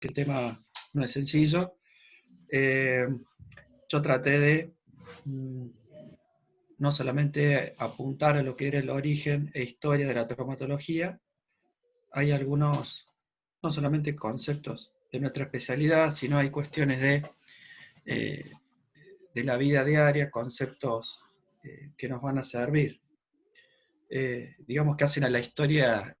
que el tema no es sencillo. Yo traté de no solamente apuntar a lo que era el origen e historia de la traumatología, hay algunos, no solamente conceptos de nuestra especialidad, sino hay cuestiones eh, de la vida diaria, conceptos que nos van a servir. Digamos que hacen a la historia.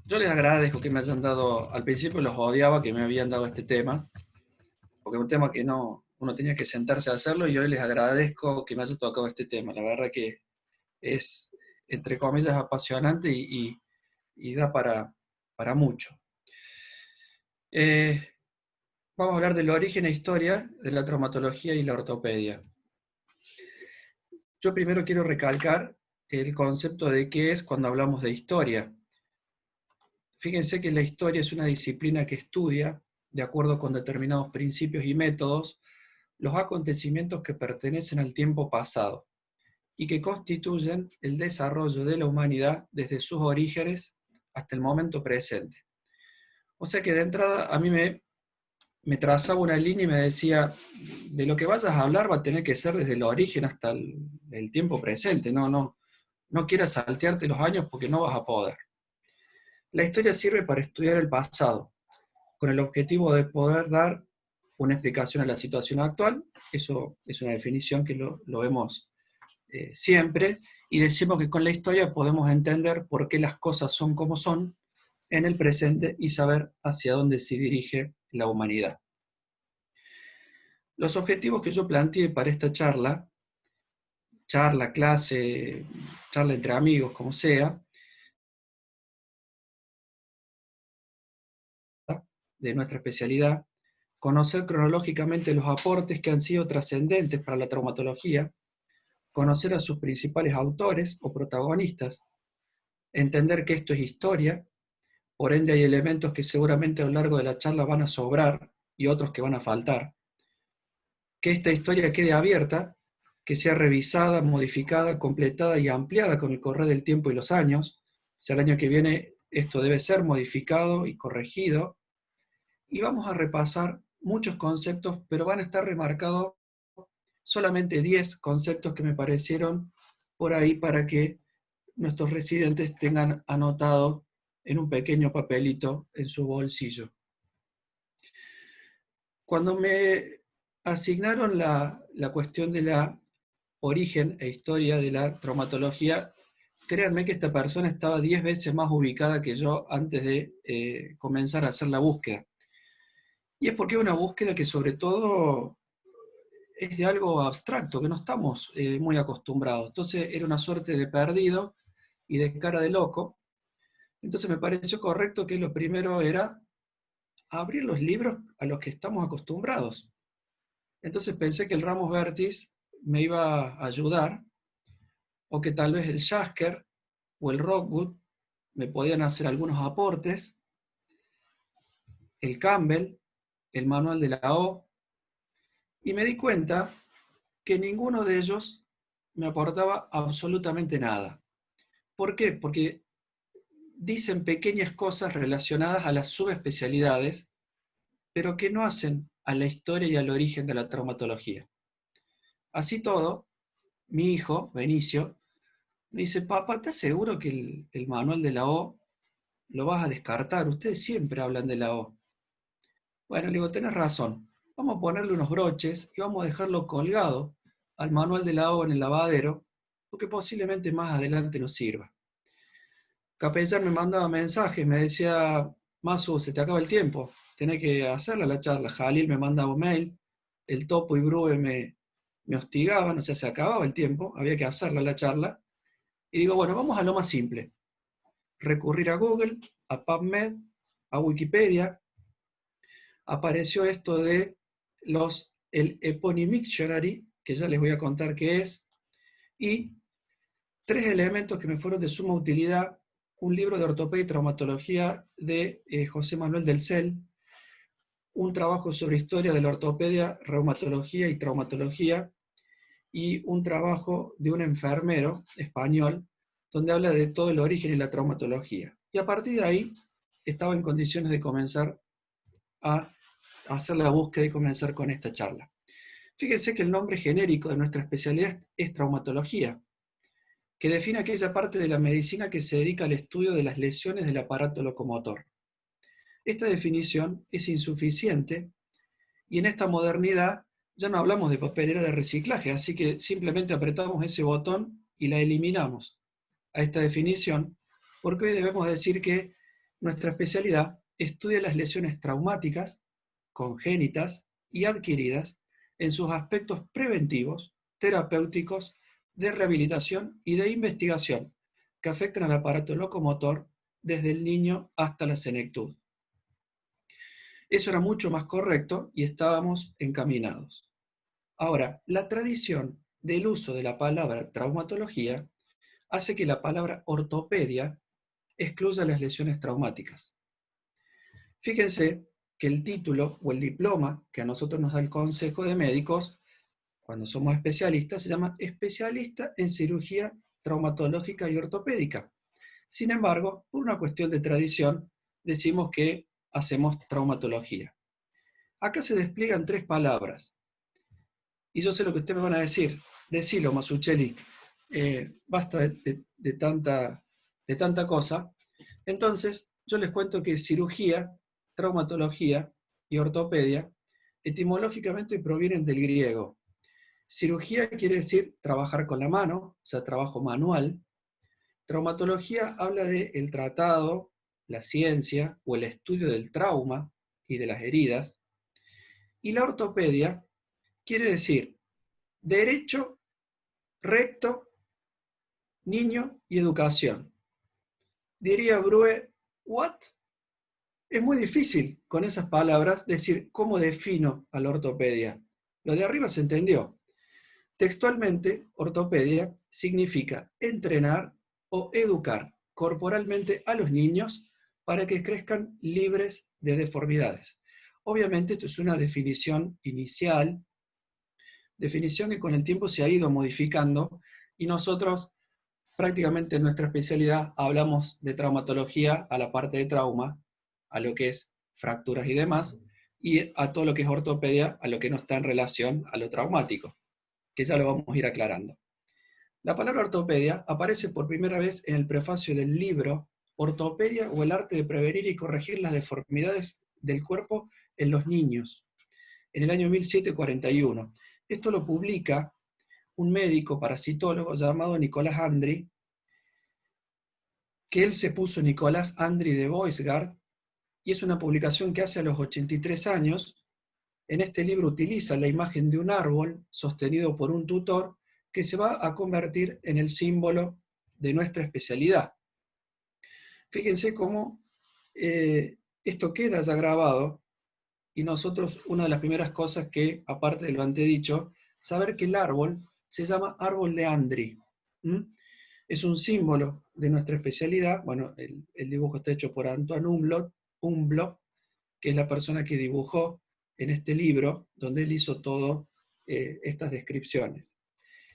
Yo les agradezco que me hayan dado, al principio los odiaba que me habían dado este tema, porque es un tema que no, uno tenía que sentarse a hacerlo, y hoy les agradezco que me haya tocado este tema. La verdad que es, entre comillas, apasionante y da para mucho. Vamos a hablar del origen e historia de la traumatología y la ortopedia. Yo primero quiero recalcar el concepto de qué es cuando hablamos de historia. Fíjense que la historia es una disciplina que estudia, de acuerdo con determinados principios y métodos, los acontecimientos que pertenecen al tiempo pasado y que constituyen el desarrollo de la humanidad desde sus orígenes hasta el momento presente. O sea que de entrada a mí me trazaba una línea y me decía, de lo que vayas a hablar va a tener que ser desde el origen hasta el tiempo presente, no quieras saltearte los años porque no vas a poder. La historia sirve para estudiar el pasado, con el objetivo de poder dar una explicación a la situación actual. Eso es una definición que lo vemos siempre, y decimos que con la historia podemos entender por qué las cosas son como son en el presente y saber hacia dónde se dirige la humanidad. Los objetivos que yo planteé para esta charla, clase, charla entre amigos, como sea, de nuestra especialidad, conocer cronológicamente los aportes que han sido trascendentes para la traumatología, conocer a sus principales autores o protagonistas, entender que esto es historia, por ende hay elementos que seguramente a lo largo de la charla van a sobrar y otros que van a faltar, que esta historia quede abierta, que sea revisada, modificada, completada y ampliada con el correr del tiempo y los años. O sea, el año que viene esto debe ser modificado y corregido, y vamos a repasar muchos conceptos, pero van a estar remarcados solamente 10 conceptos que me parecieron por ahí para que nuestros residentes tengan anotado en un pequeño papelito en su bolsillo. Cuando me asignaron la cuestión de la origen e historia de la traumatología, créanme que esta persona estaba 10 veces más ubicada que yo antes de comenzar a hacer la búsqueda. Y es porque es una búsqueda que sobre todo es de algo abstracto, que no estamos muy acostumbrados. Entonces era una suerte de perdido y de cara de loco. Entonces me pareció correcto que lo primero era abrir los libros a los que estamos acostumbrados. Entonces pensé que el Ramos Vertis me iba a ayudar, o que tal vez el Jasker o el Rockwood me podían hacer algunos aportes, el Campbell, el Manual de la O, y me di cuenta que ninguno de ellos me aportaba absolutamente nada. ¿Por qué? Porque dicen pequeñas cosas relacionadas a las subespecialidades, pero que no hacen a la historia y al origen de la traumatología. Así todo, mi hijo, Benicio, me dice: papá, ¿estás seguro que el manual de la O lo vas a descartar? Ustedes siempre hablan de la O. Bueno, le digo, tenés razón. Vamos a ponerle unos broches y vamos a dejarlo colgado al manual de la O en el lavadero, porque posiblemente más adelante nos sirva. Capellán me mandaba mensajes, me decía: Masu, se te acaba el tiempo, tenés que hacerla la charla. Jalil me mandaba un mail, el Topo y Brube me hostigaban, o sea, se acababa el tiempo, había que hacerla la charla. Y digo, bueno, vamos a lo más simple. Recurrir a Google, a PubMed, a Wikipedia. Apareció esto de el Eponymic Dictionary, que ya les voy a contar qué es, y 3 elementos que me fueron de suma utilidad: un libro de ortopedia y traumatología de José Manuel del Cel, un trabajo sobre historia de la ortopedia, reumatología y traumatología, y un trabajo de un enfermero español donde habla de todo el origen y la traumatología. Y a partir de ahí estaba en condiciones de comenzar a hacer la búsqueda y comenzar con esta charla. Fíjense que el nombre genérico de nuestra especialidad es traumatología, que define aquella parte de la medicina que se dedica al estudio de las lesiones del aparato locomotor. Esta definición es insuficiente y en esta modernidad ya no hablamos de papelera de reciclaje, así que simplemente apretamos ese botón y la eliminamos a esta definición, porque hoy debemos decir que nuestra especialidad estudia las lesiones traumáticas, congénitas y adquiridas en sus aspectos preventivos, terapéuticos, de rehabilitación y de investigación que afectan al aparato locomotor desde el niño hasta la senectud. Eso era mucho más correcto y estábamos encaminados. Ahora, la tradición del uso de la palabra traumatología hace que la palabra ortopedia excluya las lesiones traumáticas. Fíjense que el título o el diploma que a nosotros nos da el Consejo de Médicos, cuando somos especialistas, se llama especialista en cirugía traumatológica y ortopédica. Sin embargo, por una cuestión de tradición, decimos que hacemos traumatología. Acá se despliegan 3 palabras. Y yo sé lo que ustedes me van a decir. Decilo, Masuchelli. Basta de tanta cosa. Entonces, yo les cuento que cirugía, traumatología y ortopedia, etimológicamente provienen del griego. Cirugía quiere decir trabajar con la mano, o sea, trabajo manual. Traumatología habla del tratado, la ciencia o el estudio del trauma y de las heridas. Y la ortopedia quiere decir derecho, recto, niño y educación. Diría Brue, ¿what? Es muy difícil con esas palabras decir cómo defino a la ortopedia. Lo de arriba se entendió. Textualmente, ortopedia significa entrenar o educar corporalmente a los niños para que crezcan libres de deformidades. Obviamente esto es una definición inicial, definición que con el tiempo se ha ido modificando y nosotros prácticamente en nuestra especialidad hablamos de traumatología a la parte de trauma, a lo que es fracturas y demás, y a todo lo que es ortopedia, a lo que no está en relación a lo traumático, que ya lo vamos a ir aclarando. La palabra ortopedia aparece por primera vez en el prefacio del libro Ortopedia o el arte de prevenir y corregir las deformidades del cuerpo en los niños, en el año 1741. Esto lo publica un médico parasitólogo llamado Nicolás Andri, que él se puso Nicolás Andri de Boisgard, y es una publicación que hace a los 83 años. En este libro utiliza la imagen de un árbol sostenido por un tutor que se va a convertir en el símbolo de nuestra especialidad. Fíjense cómo esto queda ya grabado y nosotros, una de las primeras cosas que, aparte de lo antedicho, saber que el árbol se llama árbol de Andri. Es un símbolo de nuestra especialidad. Bueno, el dibujo está hecho por Antoine Humblot, que es la persona que dibujó en este libro, donde él hizo todas estas descripciones.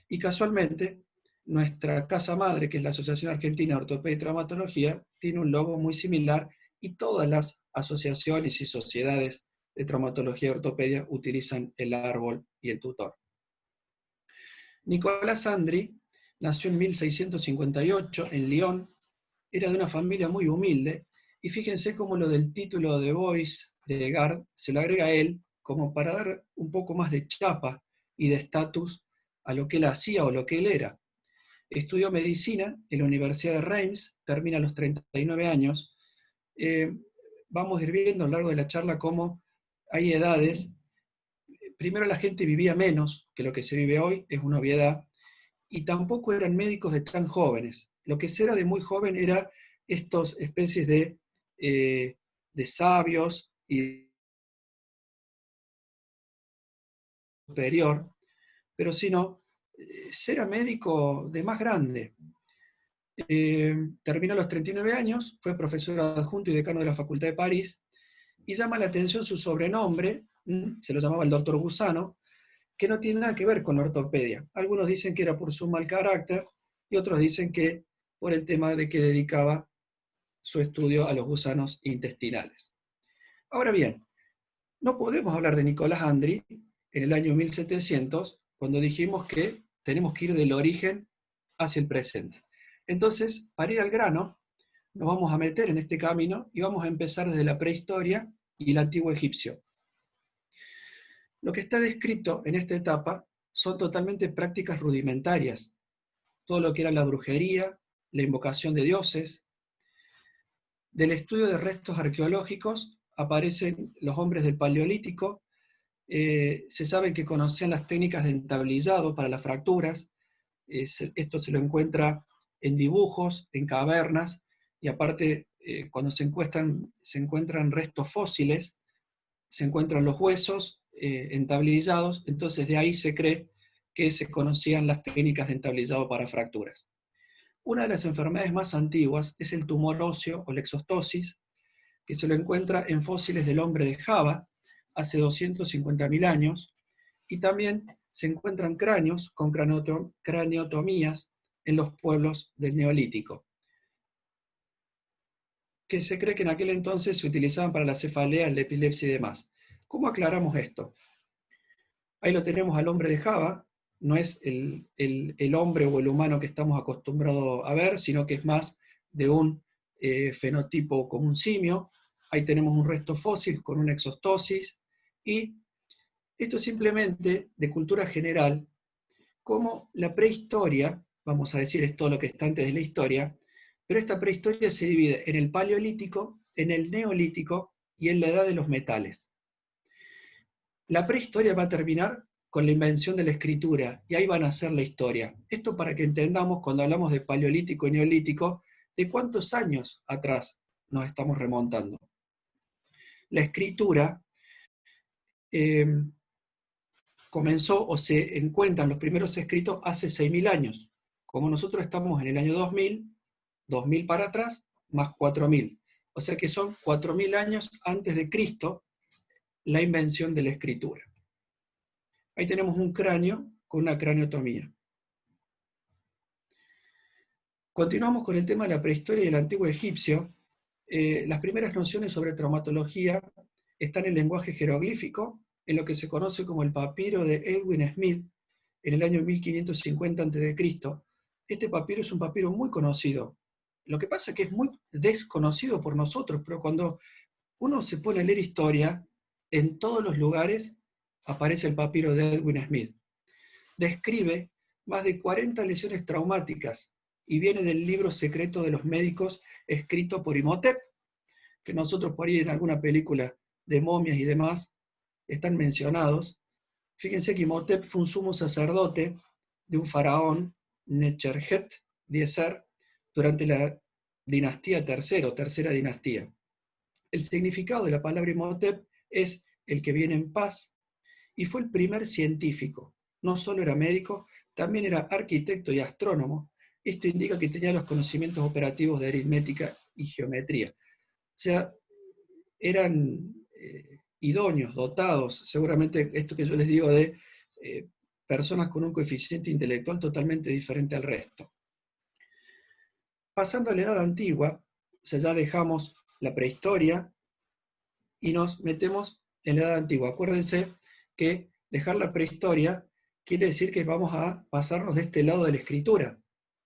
Y casualmente, nuestra casa madre, que es la Asociación Argentina de Ortopedia y Traumatología, tiene un logo muy similar y todas las asociaciones y sociedades de traumatología y ortopedia utilizan el árbol y el tutor. Nicolás Andri nació en 1658 en Lyon, era de una familia muy humilde, y fíjense cómo lo del título de Boisgard se lo agrega a él como para dar un poco más de chapa y de estatus a lo que él hacía o lo que él era. Estudió medicina en la Universidad de Reims, termina a los 39 años. Vamos a ir viendo a lo largo de la charla cómo hay edades. Primero la gente vivía menos que lo que se vive hoy, es una obviedad, y tampoco eran médicos de tan jóvenes. Lo que se era de muy joven era estas especies de sabios y superior, pero sino ser médico de más grande. Terminó a los 39 años, fue profesor adjunto y decano de la Facultad de París, y llama la atención su sobrenombre, se lo llamaba el doctor Gusano, que no tiene nada que ver con la ortopedia. Algunos dicen que era por su mal carácter, y otros dicen que por el tema de que dedicaba su estudio a los gusanos intestinales. Ahora bien, no podemos hablar de Nicolás Andri en el año 1700 cuando dijimos que tenemos que ir del origen hacia el presente. Entonces, para ir al grano, nos vamos a meter en este camino y vamos a empezar desde la prehistoria y el antiguo egipcio. Lo que está descrito en esta etapa son totalmente prácticas rudimentarias. Todo lo que era la brujería, la invocación de dioses. Del estudio de restos arqueológicos aparecen los hombres del Paleolítico. Se sabe que conocían las técnicas de entablillado para las fracturas. Esto se lo encuentra en dibujos, en cavernas, y aparte, cuando se encuentran restos fósiles, se encuentran los huesos entablillados, entonces de ahí se cree que se conocían las técnicas de entablillado para fracturas. Una de las enfermedades más antiguas es el tumor óseo o la exostosis, que se lo encuentra en fósiles del hombre de Java hace 250.000 años, y también se encuentran cráneos con craniotomías en los pueblos del Neolítico, que se cree que en aquel entonces se utilizaban para la cefalea, la epilepsia y demás. ¿Cómo aclaramos esto? Ahí lo tenemos al hombre de Java, no es el hombre o el humano que estamos acostumbrados a ver, sino que es más de un fenotipo como un simio. Ahí tenemos un resto fósil con una exostosis, y esto simplemente de cultura general, como la prehistoria, vamos a decir, es todo lo que está antes de la historia, pero esta prehistoria se divide en el paleolítico, en el neolítico y en la edad de los metales. La prehistoria va a terminar con la invención de la escritura, y ahí van a ser la historia. Esto para que entendamos, cuando hablamos de paleolítico y neolítico, de cuántos años atrás nos estamos remontando. La escritura comenzó o se encuentran los primeros escritos hace 6.000 años. Como nosotros estamos en el año 2000 para atrás, más 4.000. O sea que son 4.000 años antes de Cristo la invención de la escritura. Ahí tenemos un cráneo con una craniotomía. Continuamos con el tema de la prehistoria y el antiguo egipcio. Las primeras nociones sobre traumatología están en el lenguaje jeroglífico, en lo que se conoce como el papiro de Edwin Smith, en el año 1550 a.C. Este papiro es un papiro muy conocido. Lo que pasa es que es muy desconocido por nosotros, pero cuando uno se pone a leer historia, en todos los lugares aparece el papiro de Edwin Smith. Describe más de 40 lesiones traumáticas y viene del libro secreto de los médicos escrito por Imhotep, que nosotros por ahí en alguna película de momias y demás están mencionados. Fíjense que Imhotep fue un sumo sacerdote de un faraón, Necherjet-Diezer, durante la dinastía tercera dinastía. El significado de la palabra Imhotep es el que viene en paz, y fue el primer científico. No solo era médico, también era arquitecto y astrónomo. Esto indica que tenía los conocimientos operativos de aritmética y geometría. O sea, eran idóneos, dotados, seguramente esto que yo les digo de personas con un coeficiente intelectual totalmente diferente al resto. Pasando a la edad antigua, o sea, ya dejamos la prehistoria y nos metemos en la edad antigua. Acuérdense que dejar la prehistoria quiere decir que vamos a pasarnos de este lado de la escritura.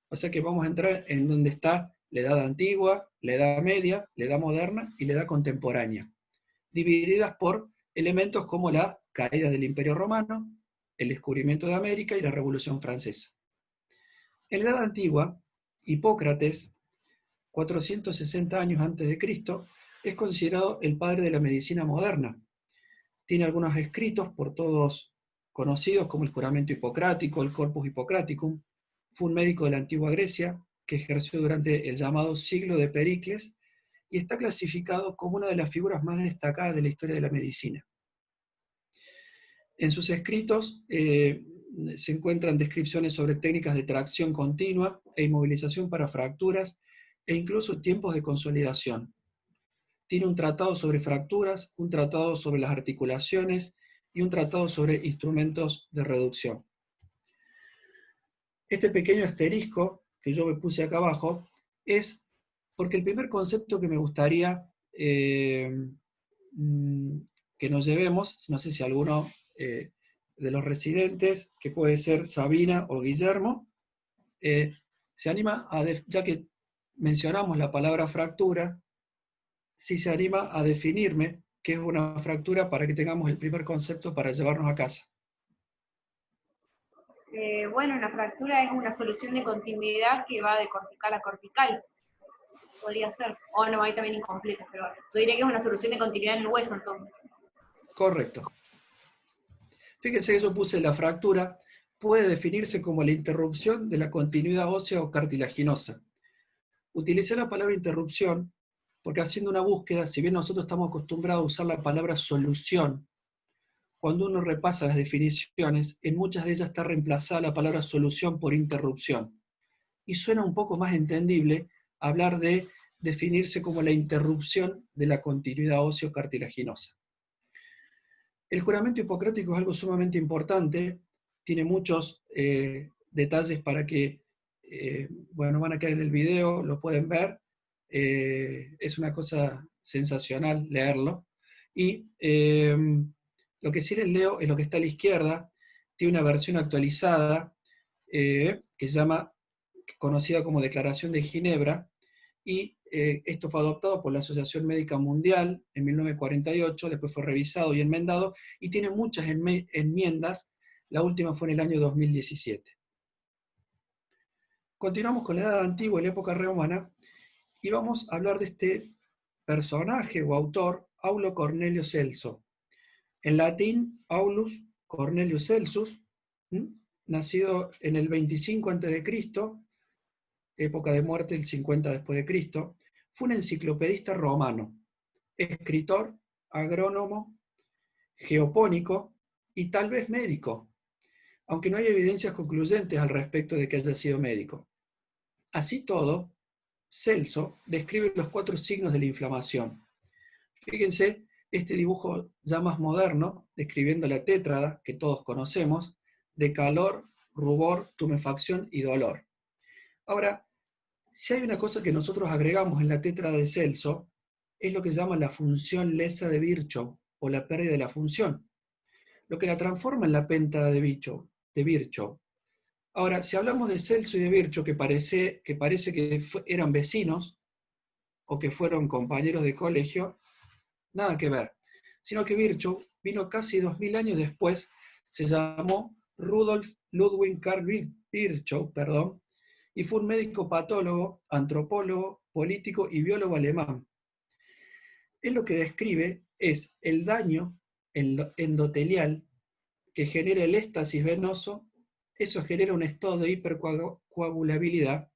O sea que vamos a entrar en donde está la edad antigua, la edad media, la edad moderna y la edad contemporánea, divididas por elementos como la caída del Imperio Romano, el descubrimiento de América y la Revolución Francesa. En la edad antigua, Hipócrates, 460 años antes de Cristo, es considerado el padre de la medicina moderna. Tiene algunos escritos por todos conocidos como el juramento hipocrático, el Corpus Hippocraticum. Fue un médico de la antigua Grecia que ejerció durante el llamado siglo de Pericles y está clasificado como una de las figuras más destacadas de la historia de la medicina. En sus escritos se encuentran descripciones sobre técnicas de tracción continua e inmovilización para fracturas e incluso tiempos de consolidación. Tiene un tratado sobre fracturas, un tratado sobre las articulaciones y un tratado sobre instrumentos de reducción. Este pequeño asterisco que yo me puse acá abajo, es porque el primer concepto que me gustaría que nos llevemos, no sé si alguno de los residentes, que puede ser Sabina o Guillermo, se anima ya que mencionamos la palabra fractura, si se anima a definirme qué es una fractura para que tengamos el primer concepto para llevarnos a casa. Bueno, una fractura es una solución de continuidad que va de cortical a cortical. Podría ser. O no, hay también incompletas, pero bueno. Yo diría que es una solución de continuidad en el hueso, entonces. Correcto. Fíjense que yo puse la fractura, puede definirse como la interrupción de la continuidad ósea o cartilaginosa. Utilicé la palabra interrupción porque haciendo una búsqueda, si bien nosotros estamos acostumbrados a usar la palabra solución, cuando uno repasa las definiciones, en muchas de ellas está reemplazada la palabra solución por interrupción. Y suena un poco más entendible hablar de definirse como la interrupción de la continuidad óseo-cartilaginosa. El juramento hipocrático es algo sumamente importante, tiene muchos detalles para que, bueno, van a quedar en el video, lo pueden ver, es una cosa sensacional leerlo. Y lo que sí les leo es lo que está a la izquierda, tiene una versión actualizada que se llama, conocida como Declaración de Ginebra, y esto fue adoptado por la Asociación Médica Mundial en 1948, después fue revisado y enmendado, y tiene muchas enmiendas, la última fue en el año 2017. Continuamos con la Edad Antigua y la época romana, y vamos a hablar de este personaje o autor, Aulo Cornelio Celso. En latín, Aulus Cornelius Celsus, nacido en el 25 a.C., época de muerte el 50 después de Cristo, fue un enciclopedista romano, escritor, agrónomo, geopónico y tal vez médico, aunque no hay evidencias concluyentes al respecto de que haya sido médico. Así todo, Celso describe los 4 signos de la inflamación. Fíjense, este dibujo ya más moderno, describiendo la tétrada que todos conocemos, de calor, rubor, tumefacción y dolor. Ahora, si hay una cosa que nosotros agregamos en la tétrada de Celso, es lo que se llama la función lesa de Virchow, o la pérdida de la función, lo que la transforma en la pentada de Virchow. Ahora, si hablamos de Celso y de Virchow, que parece que eran vecinos, o que fueron compañeros de colegio, nada que ver, sino que Virchow vino casi 2000 años después, se llamó Rudolf Ludwig Karl Virchow, y fue un médico patólogo, antropólogo, político y biólogo alemán. Él lo que describe es el daño endotelial que genera el éstasis venoso, eso genera un estado de hipercoagulabilidad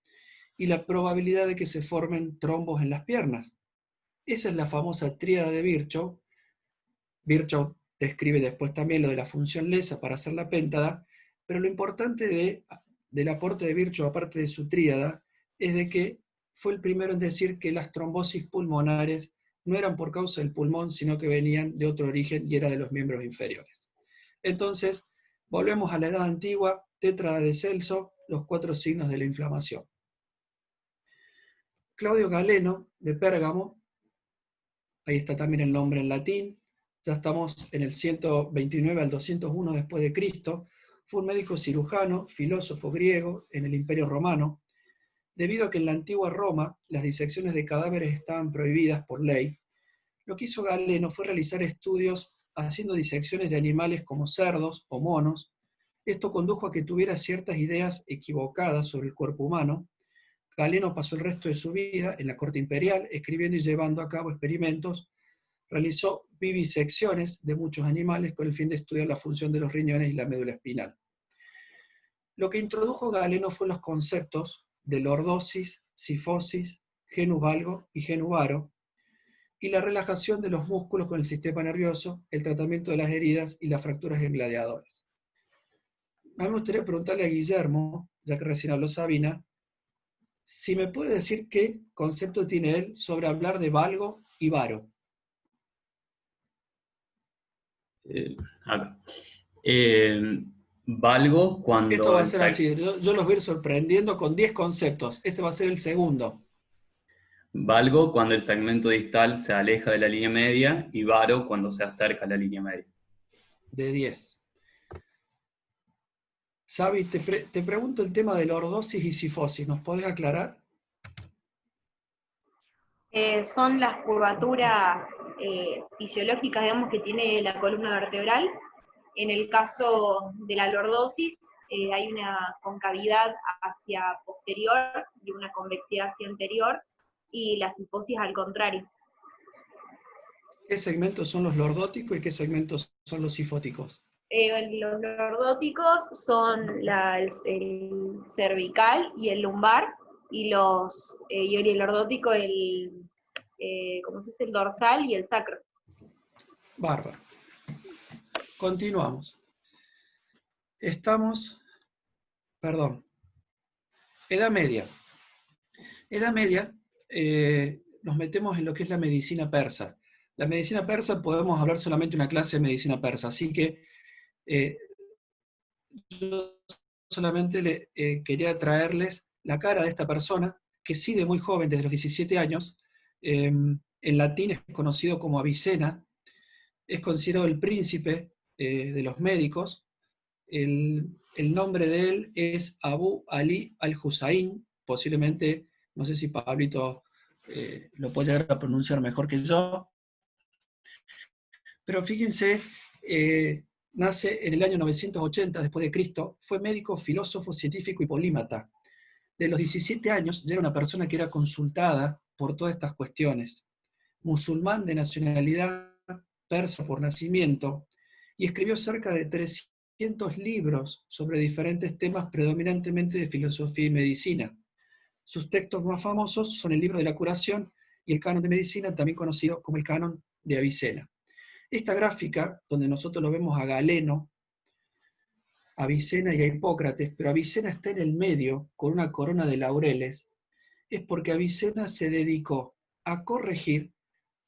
y la probabilidad de que se formen trombos en las piernas. Esa es la famosa tríada de Virchow. Virchow describe después también lo de la función lesa para hacer la péntada, pero lo importante del aporte de Virchow, aparte de su tríada, es de que fue el primero en decir que las trombosis pulmonares no eran por causa del pulmón, sino que venían de otro origen y era de los miembros inferiores. Entonces, volvemos a la Edad Antigua, tétrada de Celso, los 4 signos de la inflamación. Claudio Galeno, de Pérgamo, ahí está también el nombre en latín, ya estamos en el 129 al 201 después de Cristo, fue un médico cirujano, filósofo griego en el Imperio Romano. Debido a que en la antigua Roma las disecciones de cadáveres estaban prohibidas por ley, lo que hizo Galeno fue realizar estudios haciendo disecciones de animales como cerdos o monos. Esto condujo a que tuviera ciertas ideas equivocadas sobre el cuerpo humano. Galeno pasó el resto de su vida en la corte imperial, escribiendo y llevando a cabo experimentos. Realizó vivisecciones de muchos animales con el fin de estudiar la función de los riñones y la médula espinal. Lo que introdujo Galeno fue los conceptos de lordosis, sifosis, genus valgo y genus varo, y la relajación de los músculos con el sistema nervioso, el tratamiento de las heridas y las fracturas en gladiadores. A mí me gustaría preguntarle a Guillermo, ya que recién habló Sabina, si me puede decir qué concepto tiene él sobre hablar de valgo y varo. A ver. Valgo Esto cuando va a ser así, yo los voy a ir sorprendiendo con 10 conceptos. Este va a ser el segundo. valgo cuando el segmento distal se aleja de la línea media y varo cuando se acerca a la línea media. De 10. Xavi, te pregunto el tema de lordosis y sifosis. ¿Nos podés aclarar? Son las curvaturas fisiológicas, digamos, que tiene la columna vertebral. En el caso de la lordosis, hay una concavidad hacia posterior y una convexidad hacia anterior, y la sifosis al contrario. ¿Qué segmentos son los lordóticos y qué segmentos son los sifóticos? Los lordóticos son el cervical y el lumbar, y el lordótico ¿cómo se dice? El dorsal y el sacro. Bárbaro. Continuamos. Perdón, Edad Media. Edad Media, nos metemos en lo que es la medicina persa. La medicina persa podemos hablar solamente una clase de medicina persa, así que yo solamente quería traerles la cara de esta persona, que sí de muy joven, desde los 17 años, en latín es conocido como Avicena, es considerado el príncipe de los médicos. El nombre de él es Abu Ali al-Husayn, posiblemente, no sé si Pablito lo puede llegar a pronunciar mejor que yo, pero fíjense, nace en el año 980 después de Cristo, fue médico, filósofo, científico y polímata. De los 17 años ya era una persona que era consultada por todas estas cuestiones. Musulmán de nacionalidad persa por nacimiento, y escribió cerca de 300 libros sobre diferentes temas predominantemente de filosofía y medicina. Sus textos más famosos son el libro de la curación y el canon de medicina, también conocido como el canon de Avicena. Esta gráfica, donde nosotros lo vemos a Galeno, a Avicena y a Hipócrates, pero Avicena está en el medio con una corona de laureles, es porque Avicena se dedicó a corregir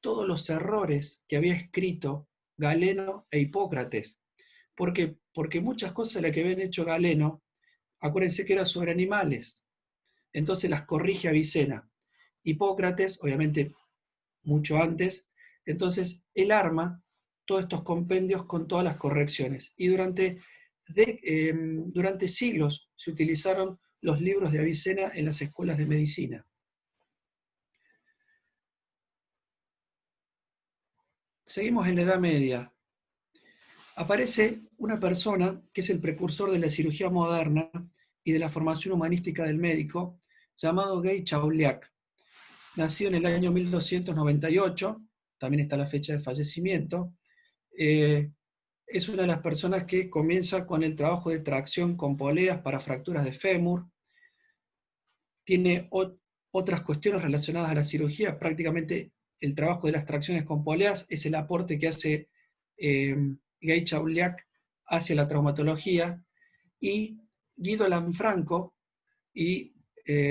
todos los errores que había escrito Galeno e Hipócrates. ¿Por qué? Porque muchas cosas de las que habían hecho Galeno, acuérdense que eran sobre animales, entonces las corrige Avicena. Hipócrates, obviamente mucho antes, entonces él arma todos estos compendios con todas las correcciones. Y durante siglos se utilizaron los libros de Avicena en las escuelas de medicina. Seguimos en la Edad Media. Aparece una persona que es el precursor de la cirugía moderna y de la formación humanística del médico, llamado Gay Chauliac. Nacido en el año 1298, también está la fecha de fallecimiento. Es una de las personas que comienza con el trabajo de tracción con poleas para fracturas de fémur. Tiene otras cuestiones relacionadas a la cirugía. Prácticamente el trabajo de las tracciones con poleas es el aporte que hace Gay Chauliac hacia la traumatología, y Guido Lanfranco y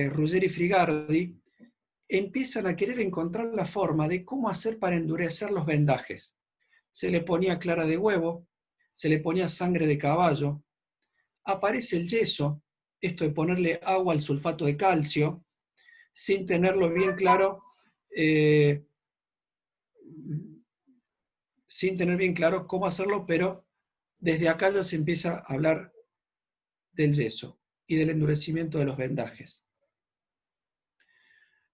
Ruggeri Frigardi empiezan a querer encontrar la forma de cómo hacer para endurecer los vendajes. Se le ponía clara de huevo, se le ponía sangre de caballo, aparece el yeso, esto de ponerle agua al sulfato de calcio, sin tenerlo bien claro, sin tener bien claro cómo hacerlo, pero desde acá ya se empieza a hablar del yeso y del endurecimiento de los vendajes.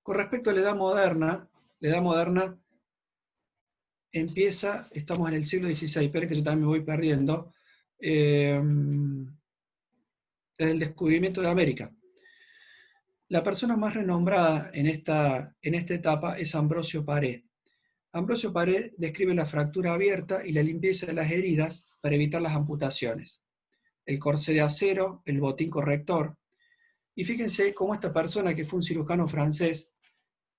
Con respecto a la Edad Moderna empieza, estamos en el siglo XVI, pero que yo también me voy perdiendo, desde el descubrimiento de América. La persona más renombrada en esta etapa es Ambrosio Paré. Ambrosio Paré describe la fractura abierta y la limpieza de las heridas para evitar las amputaciones, el corsé de acero, el botín corrector. Y fíjense cómo esta persona, que fue un cirujano francés,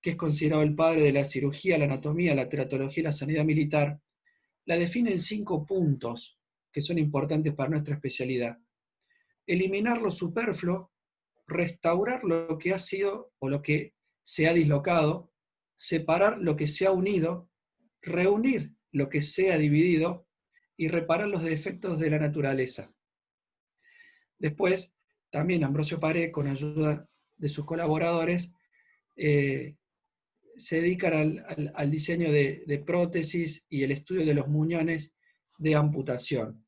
que es considerado el padre de la cirugía, la anatomía, la teratología y la sanidad militar, la define en 5 puntos que son importantes para nuestra especialidad. Eliminar lo superfluo, restaurar lo que ha sido o lo que se ha dislocado, separar lo que se ha unido, reunir lo que se ha dividido y reparar los defectos de la naturaleza. Después, también Ambrosio Paré, con ayuda de sus colaboradores, se dedican al diseño de prótesis y el estudio de los muñones de amputación.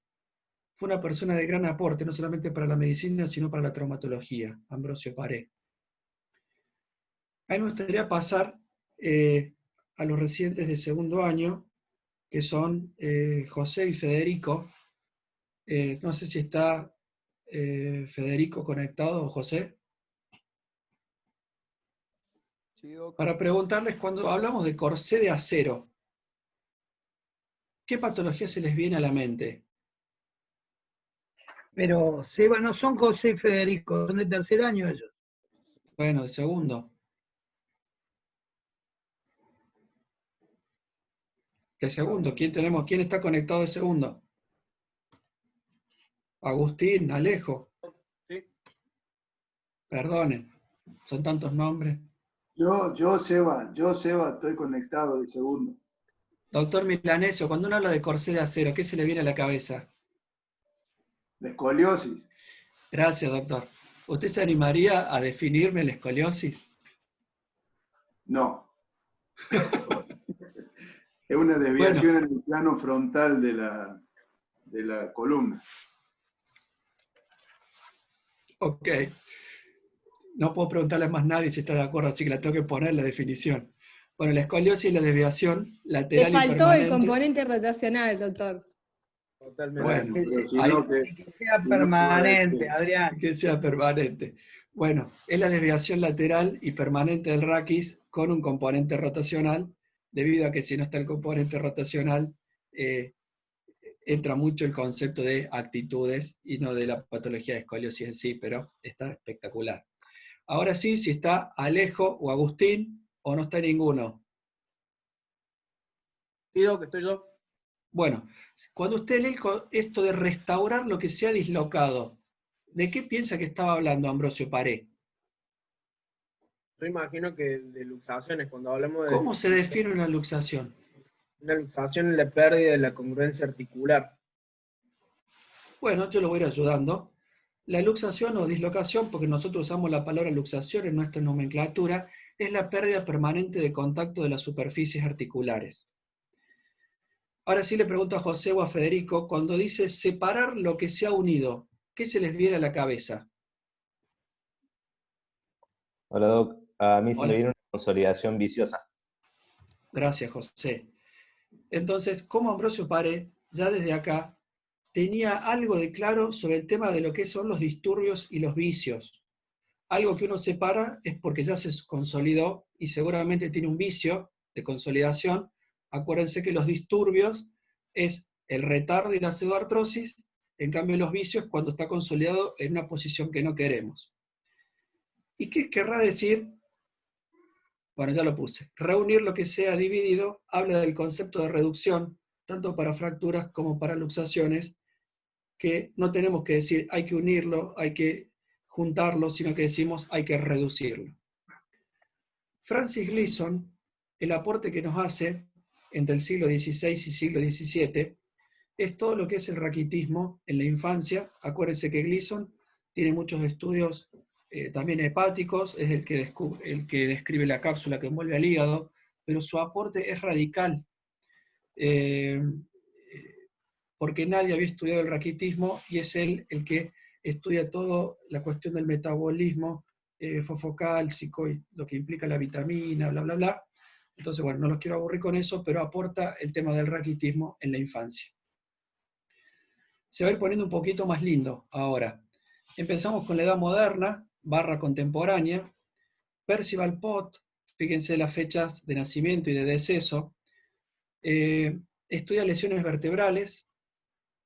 Fue una persona de gran aporte, no solamente para la medicina, sino para la traumatología, Ambrosio Paré. A mí me gustaría pasar a los residentes de segundo año, que son José y Federico. No sé si está Federico conectado o José. Sí, Doc. Para preguntarles, cuando hablamos de corsé de acero, ¿qué patología se les viene a la mente? Pero, Seba, no son José y Federico, son de tercer año ellos. Bueno, de segundo. De segundo, ¿quién tenemos? ¿Quién está conectado de segundo? Agustín, Alejo. Sí. Perdonen, son tantos nombres. Yo, Seba, estoy conectado de segundo. Doctor Milanesio, cuando uno habla de corsé de acero, ¿qué se le viene a la cabeza? La escoliosis. Gracias, doctor. ¿Usted se animaría a definirme la escoliosis? No. Es una desviación en el plano frontal de la columna. Ok. No puedo preguntarle más a nadie si está de acuerdo, así que la tengo que poner en la definición. Bueno, la escoliosis es la desviación Te lateral y faltó el permanente. componente rotacional, doctor. Totalmente. Bueno, Que sea, pero si no que sea si no, permanente, Adrián. que sea permanente. Bueno, es la desviación lateral y permanente del raquis con un componente rotacional, debido a que si no está el componente rotacional, entra mucho el concepto de actitudes y no de la patología de escoliosis en sí, pero está espectacular. Ahora sí, si está Alejo o Agustín, o no está ninguno. Sí, Doc, estoy yo. Bueno, cuando usted lee esto de restaurar lo que se ha dislocado, ¿de qué piensa que estaba hablando Ambrosio Paré? Yo imagino que de luxaciones, cuando hablamos de ¿Cómo se define una luxación? una luxación es la pérdida de la congruencia articular. Bueno, yo lo voy a ir ayudando. La luxación o dislocación, porque nosotros usamos la palabra luxación en nuestra nomenclatura, es la pérdida permanente de contacto de las superficies articulares. Ahora sí le pregunto a José o a Federico, cuando dice separar lo que se ha unido, ¿qué se les viene a la cabeza? Hola, Doc. A mí se Hola. me viene una consolidación viciosa. Gracias, José. Entonces, ¿cómo Ambrosio Paré, ya desde acá, tenía algo de claro sobre el tema de lo que son los disturbios y los vicios? Algo que uno separa es porque ya se consolidó y seguramente tiene un vicio de consolidación. Acuérdense que los disturbios es el retardo y la pseudoartrosis, en cambio los vicios cuando está consolidado en una posición que no queremos. ¿Y qué querrá decir? Bueno, ya lo puse. Reunir lo que sea dividido habla del concepto de reducción, tanto para fracturas como para luxaciones, que no tenemos que decir hay que unirlo, hay que juntarlo, sino que decimos hay que reducirlo. Francis Gleason, el aporte que nos hace entre el siglo XVI y siglo XVII, es todo lo que es el raquitismo en la infancia. Acuérdense que Gleason tiene muchos estudios también hepáticos, es el que describe la cápsula que envuelve al hígado, pero su aporte es radical, porque nadie había estudiado el raquitismo y es él el que estudia toda la cuestión del metabolismo fosfocálcico y lo que implica la vitamina, bla, bla, bla. Entonces, bueno, no los quiero aburrir con eso, pero aporta el tema del raquitismo en la infancia. Se va a ir poniendo un poquito más lindo ahora. Empezamos con la edad moderna, / contemporánea. Percival Pott, fíjense las fechas de nacimiento y de deceso, estudia lesiones vertebrales,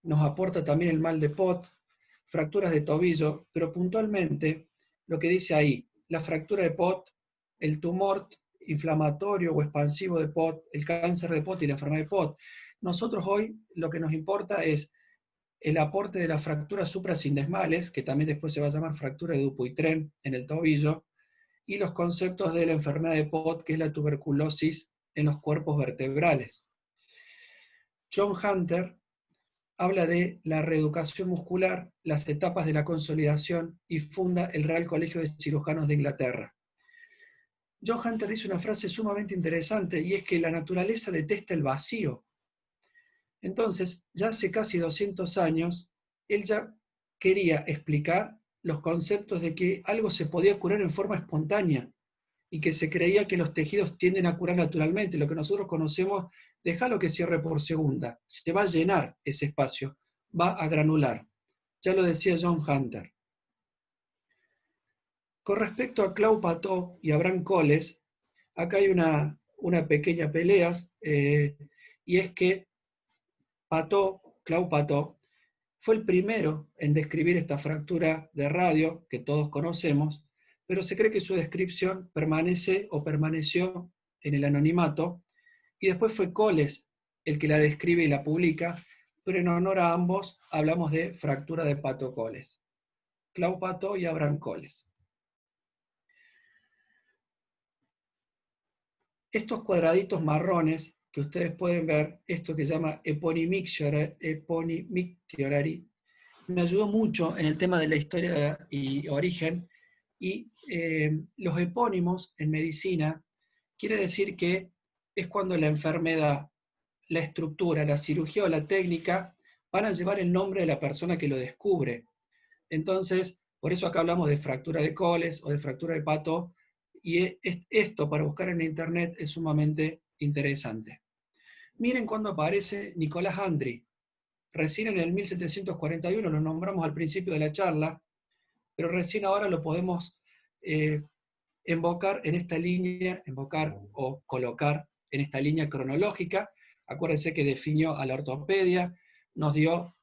nos aporta también el mal de Pott, fracturas de tobillo, pero puntualmente lo que dice ahí, la fractura de Pott, el tumor inflamatorio o expansivo de Pott, el cáncer de Pott y la enfermedad de Pott. Nosotros hoy lo que nos importa es el aporte de las fracturas suprasindesmales, que también después se va a llamar fractura de Dupuytren en el tobillo, y los conceptos de la enfermedad de Pott, que es la tuberculosis en los cuerpos vertebrales. John Hunter habla de la reeducación muscular, las etapas de la consolidación y funda el Real Colegio de Cirujanos de Inglaterra. John Hunter dice una frase sumamente interesante y es que la naturaleza detesta el vacío. Entonces, ya hace casi 200 años, él ya quería explicar los conceptos de que algo se podía curar en forma espontánea y que se creía que los tejidos tienden a curar naturalmente. Lo que nosotros conocemos, déjalo que cierre por segunda, se va a llenar ese espacio, va a granular. Ya lo decía John Hunter. Con respecto a Claude Patot y Abraham Coles, acá hay una pequeña pelea, y es que Claude Patot, fue el primero en describir esta fractura de radio que todos conocemos, pero se cree que su descripción permaneció en el anonimato, y después fue Coles el que la describe y la publica, pero en honor a ambos hablamos de fractura de Patot-Coles. Claude Patot y Abraham Coles. Estos cuadraditos marrones que ustedes pueden ver, esto que se llama eponymictionary, me ayudó mucho en el tema de la historia y origen, y los epónimos en medicina quiere decir que es cuando la enfermedad, la estructura, la cirugía o la técnica van a llevar el nombre de la persona que lo descubre. Entonces, por eso acá hablamos de fractura de Coles o de fractura de Patot, y esto para buscar en internet es sumamente interesante. Miren cuando aparece Nicolás Andri. Recién en el 1741, lo nombramos al principio de la charla, pero recién ahora lo podemos invocar en esta línea, invocar o colocar en esta línea cronológica. Acuérdense que definió a la ortopedia, nos dio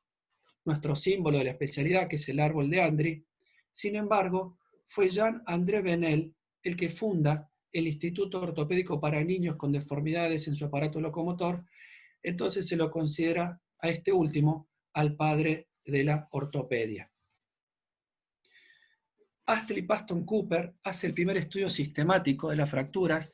nuestro símbolo de la especialidad, que es el árbol de Andri. Sin embargo, fue Jean-André Venel el que funda el Instituto Ortopédico para Niños con Deformidades en su aparato locomotor. Entonces se lo considera a este último al padre de la ortopedia. Astley Paston Cooper hace el primer estudio sistemático de las fracturas.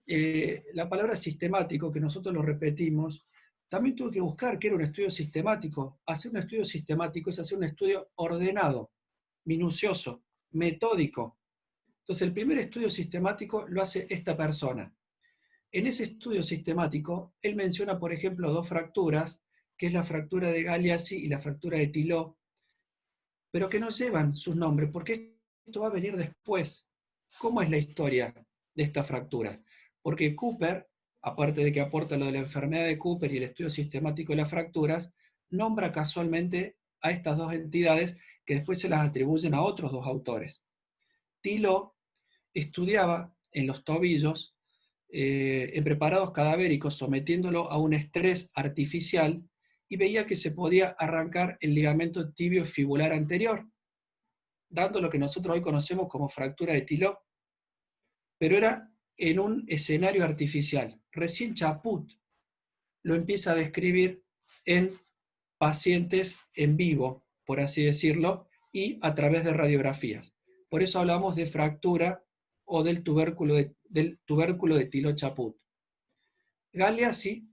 La palabra sistemático, que nosotros lo repetimos, también tuve que buscar qué era un estudio sistemático. Hacer un estudio sistemático es hacer un estudio ordenado, minucioso, metódico. Entonces el primer estudio sistemático lo hace esta persona. En ese estudio sistemático, él menciona, por ejemplo, dos fracturas, que es la fractura de Galeazzi y la fractura de Thillot, pero que no llevan sus nombres, porque esto va a venir después. ¿Cómo es la historia de estas fracturas? Porque Cooper, aparte de que aporta lo de la enfermedad de Cooper y el estudio sistemático de las fracturas, nombra casualmente a estas dos entidades que después se las atribuyen a otros dos autores. Thillot estudiaba en los tobillos, en preparados cadavéricos, sometiéndolo a un estrés artificial, y veía que se podía arrancar el ligamento tibio fibular anterior, dando lo que nosotros hoy conocemos como fractura de Thillot, pero era en un escenario artificial. Recién Chaput lo empieza a describir en pacientes en vivo, por así decirlo, y a través de radiografías. Por eso hablamos de fractura o del tubérculo de Thillot-Chaput. Galeazzi,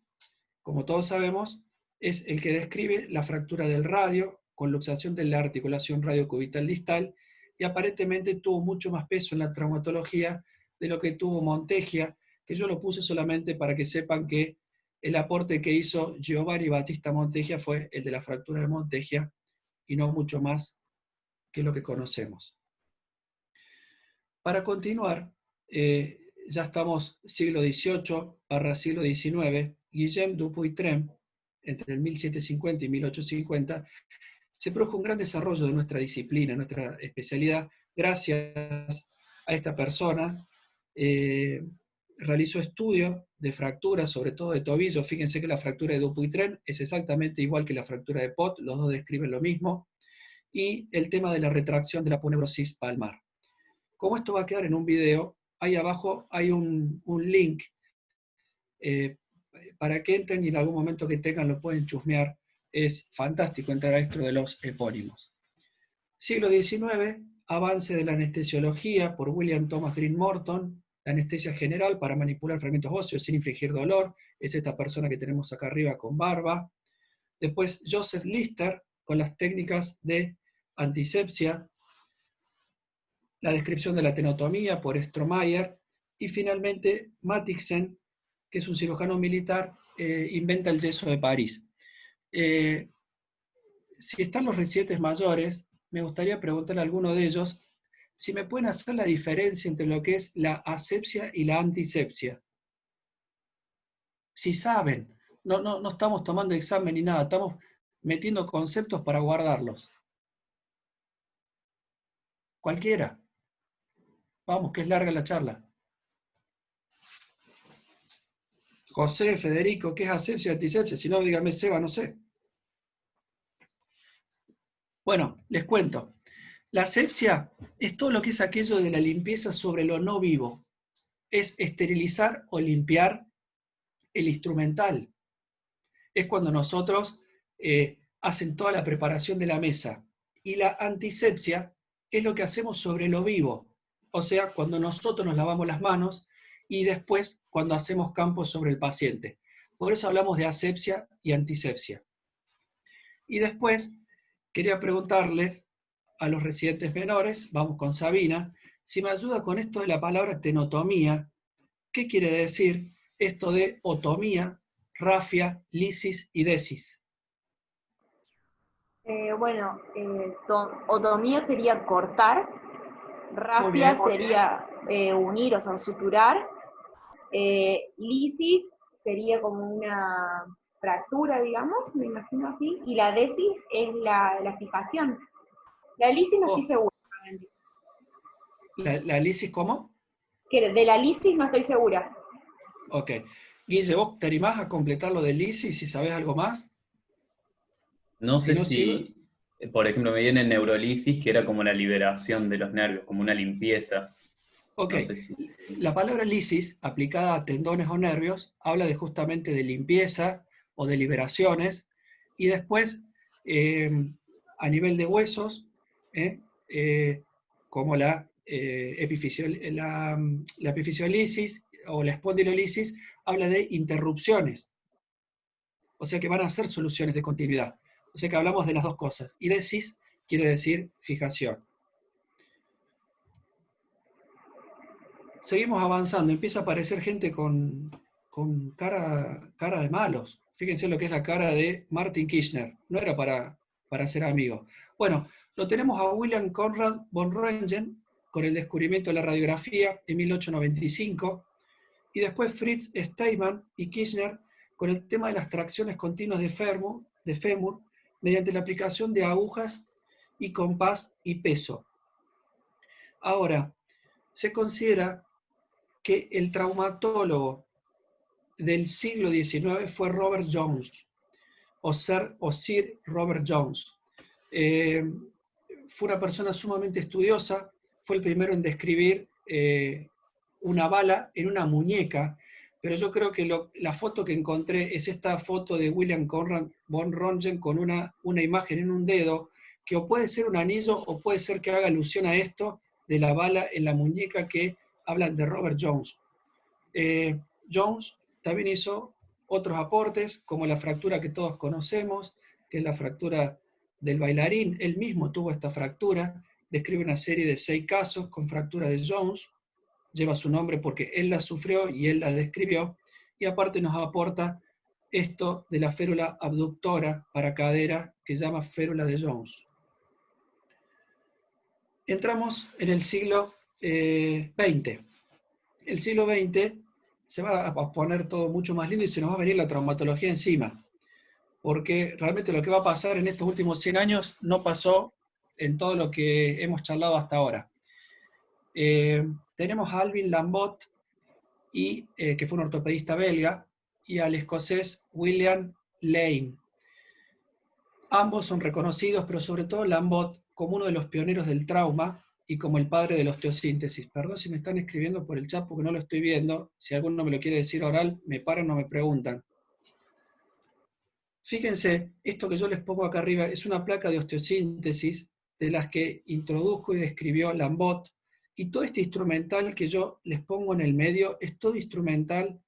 como todos sabemos, es el que describe la fractura del radio con luxación de la articulación radiocubital distal, y aparentemente tuvo mucho más peso en la traumatología de lo que tuvo Monteggia, que yo lo puse solamente para que sepan que el aporte que hizo Giovanni Battista Monteggia fue el de la fractura de Monteggia, y no mucho más que lo que conocemos. Para continuar, ya estamos siglo XVIII / siglo XIX, Guillaume Dupuytren, entre el 1750 y 1850, se produjo un gran desarrollo de nuestra disciplina, nuestra especialidad, gracias a esta persona. Realizó estudios de fracturas, sobre todo de tobillo. Fíjense que la fractura de Dupuytren es exactamente igual que la fractura de Pott, los dos describen lo mismo, y el tema de la retracción de la aponeurosis palmar. Como esto va a quedar en un video, ahí abajo hay un link para que entren y en algún momento que tengan lo pueden chusmear. Es fantástico entrar a esto de los epónimos. Siglo XIX, avance de la anestesiología por William Thomas Green Morton, la anestesia general para manipular fragmentos óseos sin infligir dolor, es esta persona que tenemos acá arriba con barba. Después Joseph Lister, con las técnicas de antisepsia, la descripción de la tenotomía por Stromayer, y finalmente Matthijsen, que es un cirujano militar, inventa el yeso de París. Si están los residentes mayores, me gustaría preguntarle a alguno de ellos si me pueden hacer la diferencia entre lo que es la asepsia y la antisepsia. Si saben, no estamos tomando examen ni nada, estamos metiendo conceptos para guardarlos. Cualquiera. Vamos, que es larga la charla. José, Federico, ¿qué es asepsia y antisepsia? Si no, dígame Seba, no sé. Bueno, les cuento. La asepsia es todo lo que es aquello de la limpieza sobre lo no vivo. Es esterilizar o limpiar el instrumental. Es cuando nosotros hacen toda la preparación de la mesa. Y la antisepsia es lo que hacemos sobre lo vivo. O sea, cuando nosotros nos lavamos las manos y después cuando hacemos campo sobre el paciente. Por eso hablamos de asepsia y antisepsia. Y después quería preguntarles a los residentes menores, vamos con Sabina, si me ayuda con esto de la palabra tenotomía. ¿Qué quiere decir esto de otomía, rafia, lisis y desis? Otomía sería cortar, rafia sería unir o suturar, lisis sería como una fractura, digamos, me imagino así, y la desis es la fijación. La lisis no estoy segura. ¿La lisis cómo? Que de la lisis no estoy segura. Ok. Guille, ¿vos te animás a completar lo de lisis si sabés algo más? No sé no si, por ejemplo, me viene neurolisis, que era como la liberación de los nervios, como una limpieza. Ok. No sé si... La palabra lisis, aplicada a tendones o nervios, habla de justamente de limpieza o de liberaciones, y después, a nivel de huesos, como la epifisiolisis o la espondilolisis, habla de interrupciones. O sea que van a ser soluciones de continuidad. O sea que hablamos de las dos cosas. Y desis quiere decir fijación. Seguimos avanzando. Empieza a aparecer gente con cara de malos. Fíjense lo que es la cara de Martin Kirchner. No era para ser amigo. Bueno, lo tenemos a William Conrad von Röntgen con el descubrimiento de la radiografía en 1895. Y después Fritz Steinmann y Kirchner con el tema de las tracciones continuas de fémur mediante la aplicación de agujas y compás y peso. Ahora, se considera que el traumatólogo del siglo XIX fue Robert Jones, o Sir Robert Jones. Fue una persona sumamente estudiosa, fue el primero en describir una bala en una muñeca, pero yo creo que la foto que encontré es esta foto de William Conrad von Röntgen con una imagen en un dedo, que o puede ser un anillo o puede ser que haga alusión a esto de la bala en la muñeca que hablan de Robert Jones. Jones también hizo otros aportes, como la fractura que todos conocemos, que es la fractura del bailarín. Él mismo tuvo esta fractura, describe una serie de 6 casos con fractura de Jones, lleva su nombre porque él la sufrió y él la describió, y aparte nos aporta esto de la férula abductora para cadera, que se llama férula de Jones. Entramos en el siglo XX. El siglo XX se va a poner todo mucho más lindo y se nos va a venir la traumatología encima, porque realmente lo que va a pasar en estos últimos 100 años no pasó en todo lo que hemos charlado hasta ahora. Tenemos a Alvin Lambot, que fue un ortopedista belga, y al escocés William Lane. Ambos son reconocidos, pero sobre todo Lambot como uno de los pioneros del trauma y como el padre de la osteosíntesis. Perdón si me están escribiendo por el chat porque no lo estoy viendo. Si alguno me lo quiere decir oral, me paran o me preguntan. Fíjense, esto que yo les pongo acá arriba es una placa de osteosíntesis de las que introdujo y describió Lambot. Y todo este instrumental que yo les pongo en el medio es todo instrumental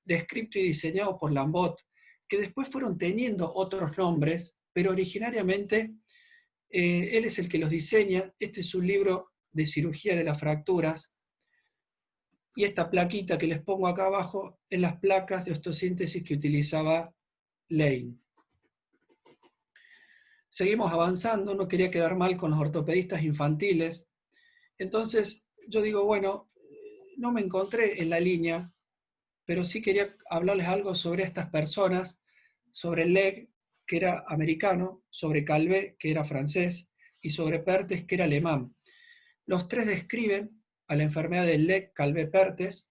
descrito y diseñado por Lambot. que después fueron teniendo otros nombres, pero originariamente él es el que los diseña. Este es un libro de cirugía de las fracturas, y esta plaquita que les pongo acá abajo es las placas de osteosíntesis que utilizaba Lane. Seguimos avanzando, no quería quedar mal con los ortopedistas infantiles, entonces yo digo, bueno, no me encontré en la línea, pero sí quería hablarles algo sobre estas personas, sobre Legge, que era americano, sobre Calvé, que era francés, y sobre Perthes, que era alemán. Los tres describen a la enfermedad de Legge-Calvé-Perthes,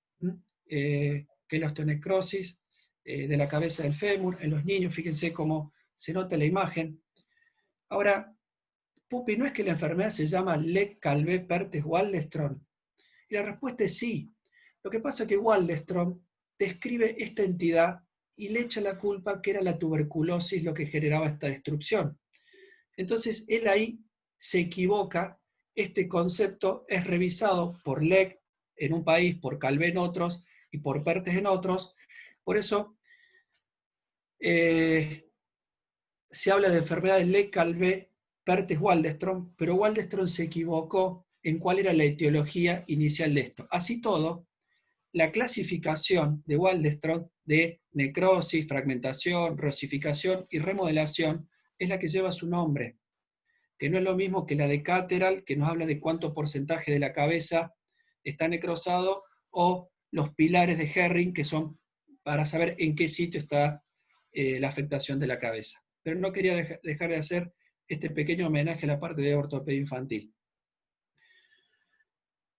que es la osteonecrosis de la cabeza del fémur en los niños. Fíjense cómo se nota la imagen. Ahora, Pupi, ¿no es que la enfermedad se llama Legge-Calvé-Perthes-Waldenström? Y la respuesta es sí. Lo que pasa es que Waldenström describe esta entidad y le echa la culpa que era la tuberculosis lo que generaba esta destrucción. Entonces, él ahí se equivoca. Este concepto es revisado por Legge en un país, por Calvé en otros, y por Perthes en otros. Por eso, se habla de enfermedad de Legge-Calvé-Perthes-Waldenström, pero Waldenström se equivocó en cuál era la etiología inicial de esto. Así todo, la clasificación de Waldenström de necrosis, fragmentación, rosificación y remodelación es la que lleva su nombre, que no es lo mismo que la de Catterall, que nos habla de cuánto porcentaje de la cabeza está necrosado, o los pilares de Herring, que son para saber en qué sitio está la afectación de la cabeza. Pero no quería dejar de hacer este pequeño homenaje a la parte de ortopedia infantil.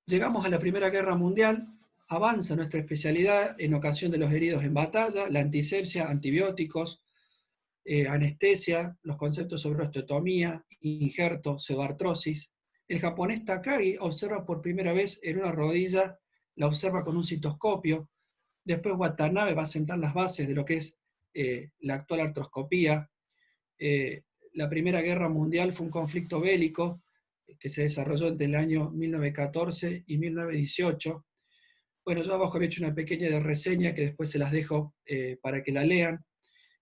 Llegamos a la Primera Guerra Mundial, avanza nuestra especialidad en ocasión de los heridos en batalla, la antisepsia, antibióticos, anestesia, los conceptos sobre osteotomía, injerto, pseudoartrosis. El japonés Takagi observa por primera vez en una rodilla, la observa con un citoscopio. Después Watanabe va a sentar las bases de lo que es la actual artroscopía. La Primera Guerra Mundial fue un conflicto bélico que se desarrolló entre el año 1914 y 1918. Bueno, yo abajo había hecho una pequeña reseña que después se las dejo para que la lean.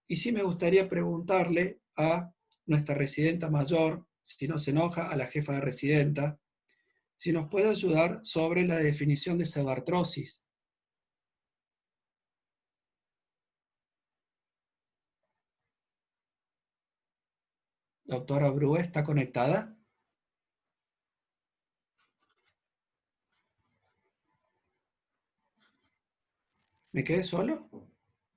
Y sí me gustaría preguntarle a nuestra residenta mayor, si no se enoja, a la jefa de residenta, si nos puede ayudar sobre la definición de pseudoartrosis. Doctora Brue, ¿está conectada? ¿Me quedé solo?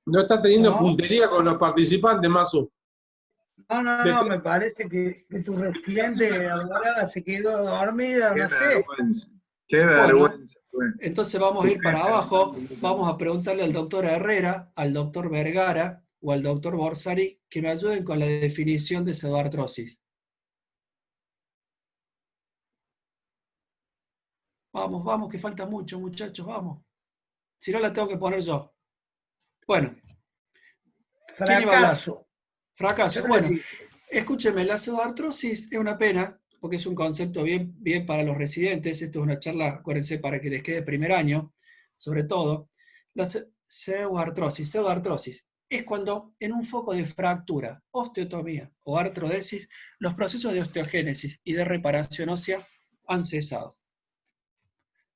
No está teniendo No. puntería con los participantes, Mazo. No, me parece que tu residente abogada se quedó dormida, Qué no sé. vergüenza. Qué Bueno, vergüenza. Bueno, entonces vamos a ir para abajo, vamos a preguntarle al doctor Herrera, al doctor Vergara o al doctor Borsari que me ayuden con la definición de pseudoartrosis. Vamos, vamos, que falta mucho, muchachos, vamos. Si no, la tengo que poner yo. Bueno, ¿quién iba a hablar? Fracaso. Fracaso. Yo Bueno, le- escúcheme, la pseudoartrosis es una pena, porque es un concepto bien para los residentes. Esto es una charla, acuérdense, para que les quede primer año, sobre todo. La pseudoartrosis es cuando en un foco de fractura, osteotomía o artrodesis, los procesos de osteogénesis y de reparación ósea han cesado.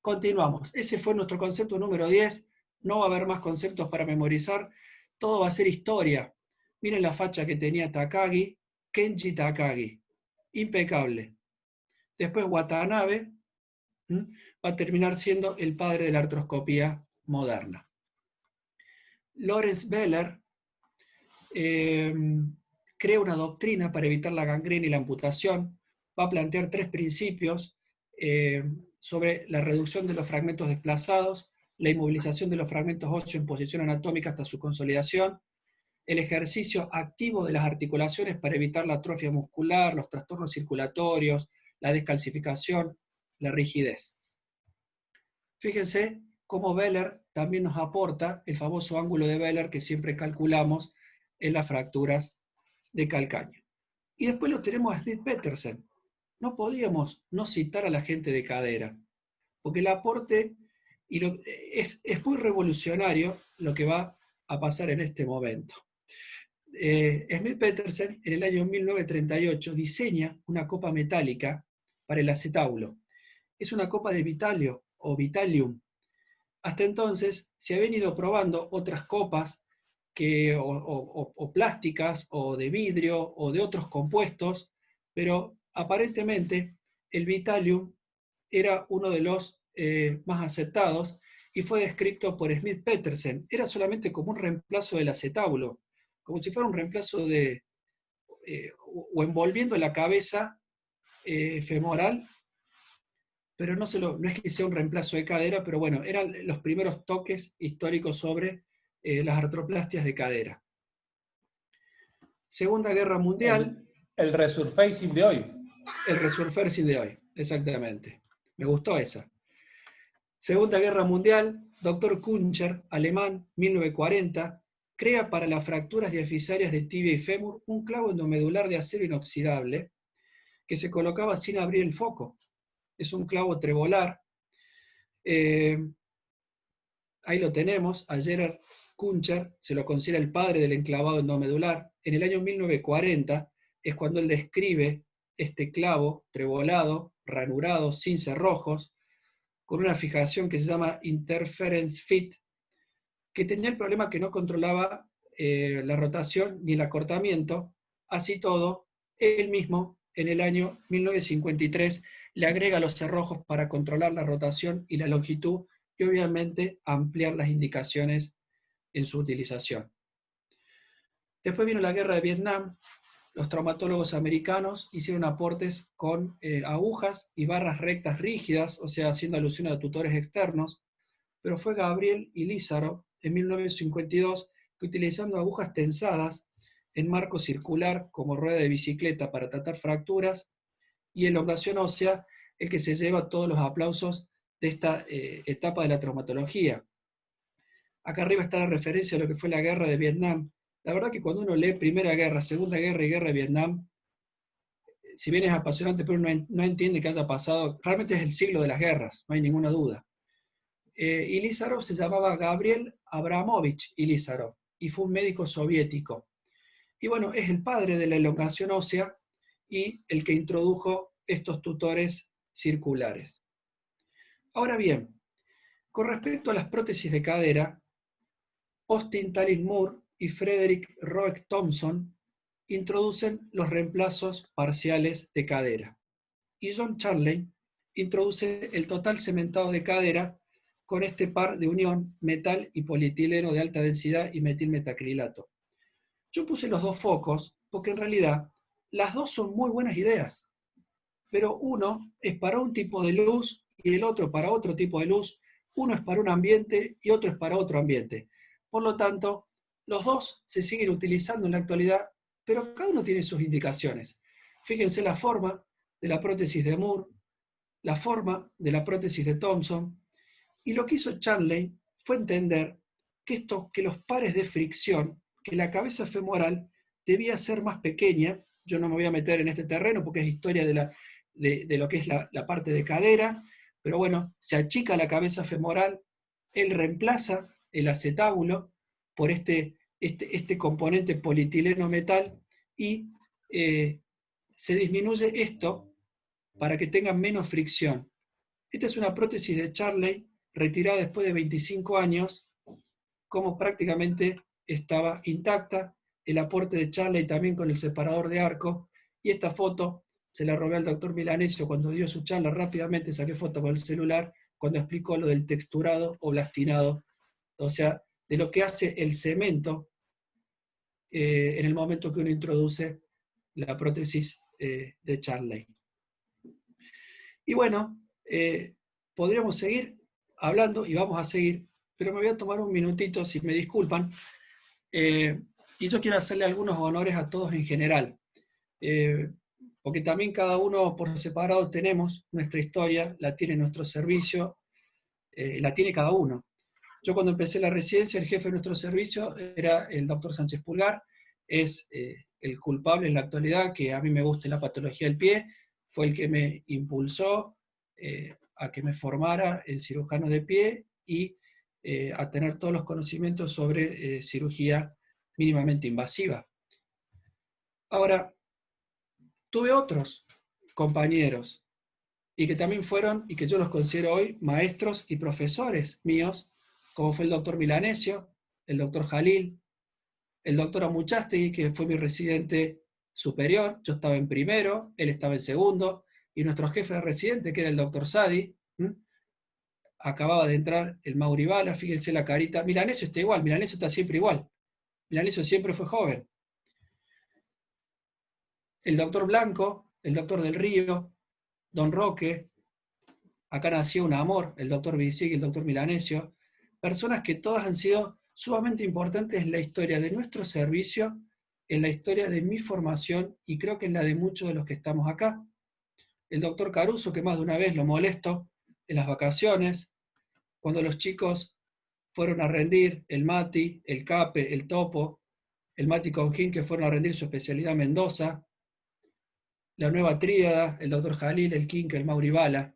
Continuamos. Ese fue nuestro concepto número 10. No va a haber más conceptos para memorizar. Todo va a ser historia. Miren la facha que tenía Takagi, Kenji Takagi. Impecable. Después Watanabe va a terminar siendo el padre de la artroscopía moderna. Lorenz Beller crea una doctrina para evitar la gangrena y la amputación. Va a plantear 3 principios sobre la reducción de los fragmentos desplazados, la inmovilización de los fragmentos óseos en posición anatómica hasta su consolidación, el ejercicio activo de las articulaciones para evitar la atrofia muscular, los trastornos circulatorios, la descalcificación, la rigidez. Fíjense cómo Beller también nos aporta el famoso ángulo de Beller que siempre calculamos en las fracturas de calcáneo. Y después lo tenemos a Smith-Petersen. No podíamos no citar a la gente de cadera, porque el aporte es muy revolucionario lo que va a pasar en este momento. Smith Petersen, en el año 1938, diseña una copa metálica para el acetábulo. Es una copa de vitalio o vitalium. Hasta entonces se habían ido probando otras copas o plásticas, o de vidrio, o de otros compuestos, pero aparentemente el vitalium era uno de los más aceptados y fue descrito por Smith Petersen. Era solamente como un reemplazo del acetábulo, como si fuera un reemplazo o envolviendo la cabeza femoral, pero no es que sea un reemplazo de cadera, pero bueno, eran los primeros toques históricos sobre las artroplastias de cadera. Segunda Guerra Mundial. El resurfacing de hoy. El resurfacing de hoy, exactamente. Me gustó esa. Segunda Guerra Mundial, Dr. Küncher, alemán, 1940, crea para las fracturas diafisarias de tibia y fémur un clavo endomedular de acero inoxidable que se colocaba sin abrir el foco. Es un clavo trebolar. Ahí lo tenemos, a Gerard Küncher se lo considera el padre del enclavado endomedular. En el año 1940 es cuando él describe este clavo trebolado, ranurado, sin cerrojos, con una fijación que se llama interference fit, que tenía el problema que no controlaba la rotación ni el acortamiento. Así todo, él mismo, en el año 1953, le agrega los cerrojos para controlar la rotación y la longitud, y obviamente ampliar las indicaciones en su utilización. Después vino la guerra de Vietnam. Los traumatólogos americanos hicieron aportes con agujas y barras rectas rígidas, o sea, haciendo alusión a tutores externos, pero fue Gabriel y Lizaro en 1952 que, utilizando agujas tensadas en marco circular como rueda de bicicleta para tratar fracturas y elongación ósea, el que se lleva todos los aplausos de esta etapa de la traumatología. Acá arriba está la referencia a lo que fue la guerra de Vietnam. La verdad que cuando uno lee Primera Guerra, Segunda Guerra y Guerra de Vietnam, si bien es apasionante, pero uno no entiende que haya pasado, realmente es el siglo de las guerras, no hay ninguna duda. Y Lizarov se llamaba Gabriel Abramovich Lizarov, y fue un médico soviético. Y bueno, es el padre de la elongación ósea y el que introdujo estos tutores circulares. Ahora bien, con respecto a las prótesis de cadera, Austin Tallinn Moore y Frederick Roeg Thompson introducen los reemplazos parciales de cadera. Y John Charley introduce el total cementado de cadera con este par de unión metal y polietileno de alta densidad y metilmetacrilato. Yo puse los dos focos porque en realidad las dos son muy buenas ideas, pero uno es para un tipo de luz y el otro para otro tipo de luz. Uno es para un ambiente y otro es para otro ambiente. Por lo tanto, los dos se siguen utilizando en la actualidad, pero cada uno tiene sus indicaciones. Fíjense la forma de la prótesis de Moore, la forma de la prótesis de Thompson, y lo que hizo Chanley fue entender que los pares de fricción, que la cabeza femoral debía ser más pequeña. Yo no me voy a meter en este terreno porque es historia de lo que es la parte de cadera, pero bueno, se achica la cabeza femoral, él reemplaza el acetábulo por este componente polietileno metal y se disminuye esto para que tenga menos fricción. Esta es una prótesis de Charley retirada después de 25 años, como prácticamente estaba intacta. El aporte de Charley también con el separador de arco, y esta foto se la robé al doctor Milanesio cuando dio su charla. Rápidamente saqué foto con el celular cuando explicó lo del texturado o blastinado, o sea, de lo que hace el cemento en el momento que uno introduce la prótesis de Charley. Y bueno, podríamos seguir hablando, y vamos a seguir, pero me voy a tomar un minutito, si me disculpan, y yo quiero hacerle algunos honores a todos en general, porque también cada uno por separado tenemos nuestra historia, la tiene nuestro servicio, la tiene cada uno. Yo cuando empecé la residencia, el jefe de nuestro servicio era el doctor Sánchez Pulgar, es el culpable en la actualidad que a mí me guste la patología del pie, fue el que me impulsó a que me formara en cirujano de pie y a tener todos los conocimientos sobre cirugía mínimamente invasiva. Ahora, tuve otros compañeros y que también fueron, y que yo los considero hoy, maestros y profesores míos, como fue el doctor Milanesio, el doctor Jalil, el doctor Amuchastegui, que fue mi residente superior. Yo estaba en primero, él estaba en segundo, y nuestro jefe de residente, que era el doctor Sadi, acababa de entrar el Mauri Bala, fíjense la carita. Milanesio está igual, Milanesio está siempre igual. Milanesio siempre fue joven. El doctor Blanco, el doctor Del Río, Don Roque, acá nació un amor, el doctor Vicig y el doctor Milanesio, personas que todas han sido sumamente importantes en la historia de nuestro servicio, en la historia de mi formación y creo que en la de muchos de los que estamos acá. El doctor Caruso, que más de una vez lo molesto en las vacaciones, cuando los chicos fueron a rendir el Mati, el Cape, el Topo, el Mati Conjín, que fueron a rendir su especialidad en Mendoza, la nueva tríada, el doctor Jalil, el Quinque, el Mauri Bala,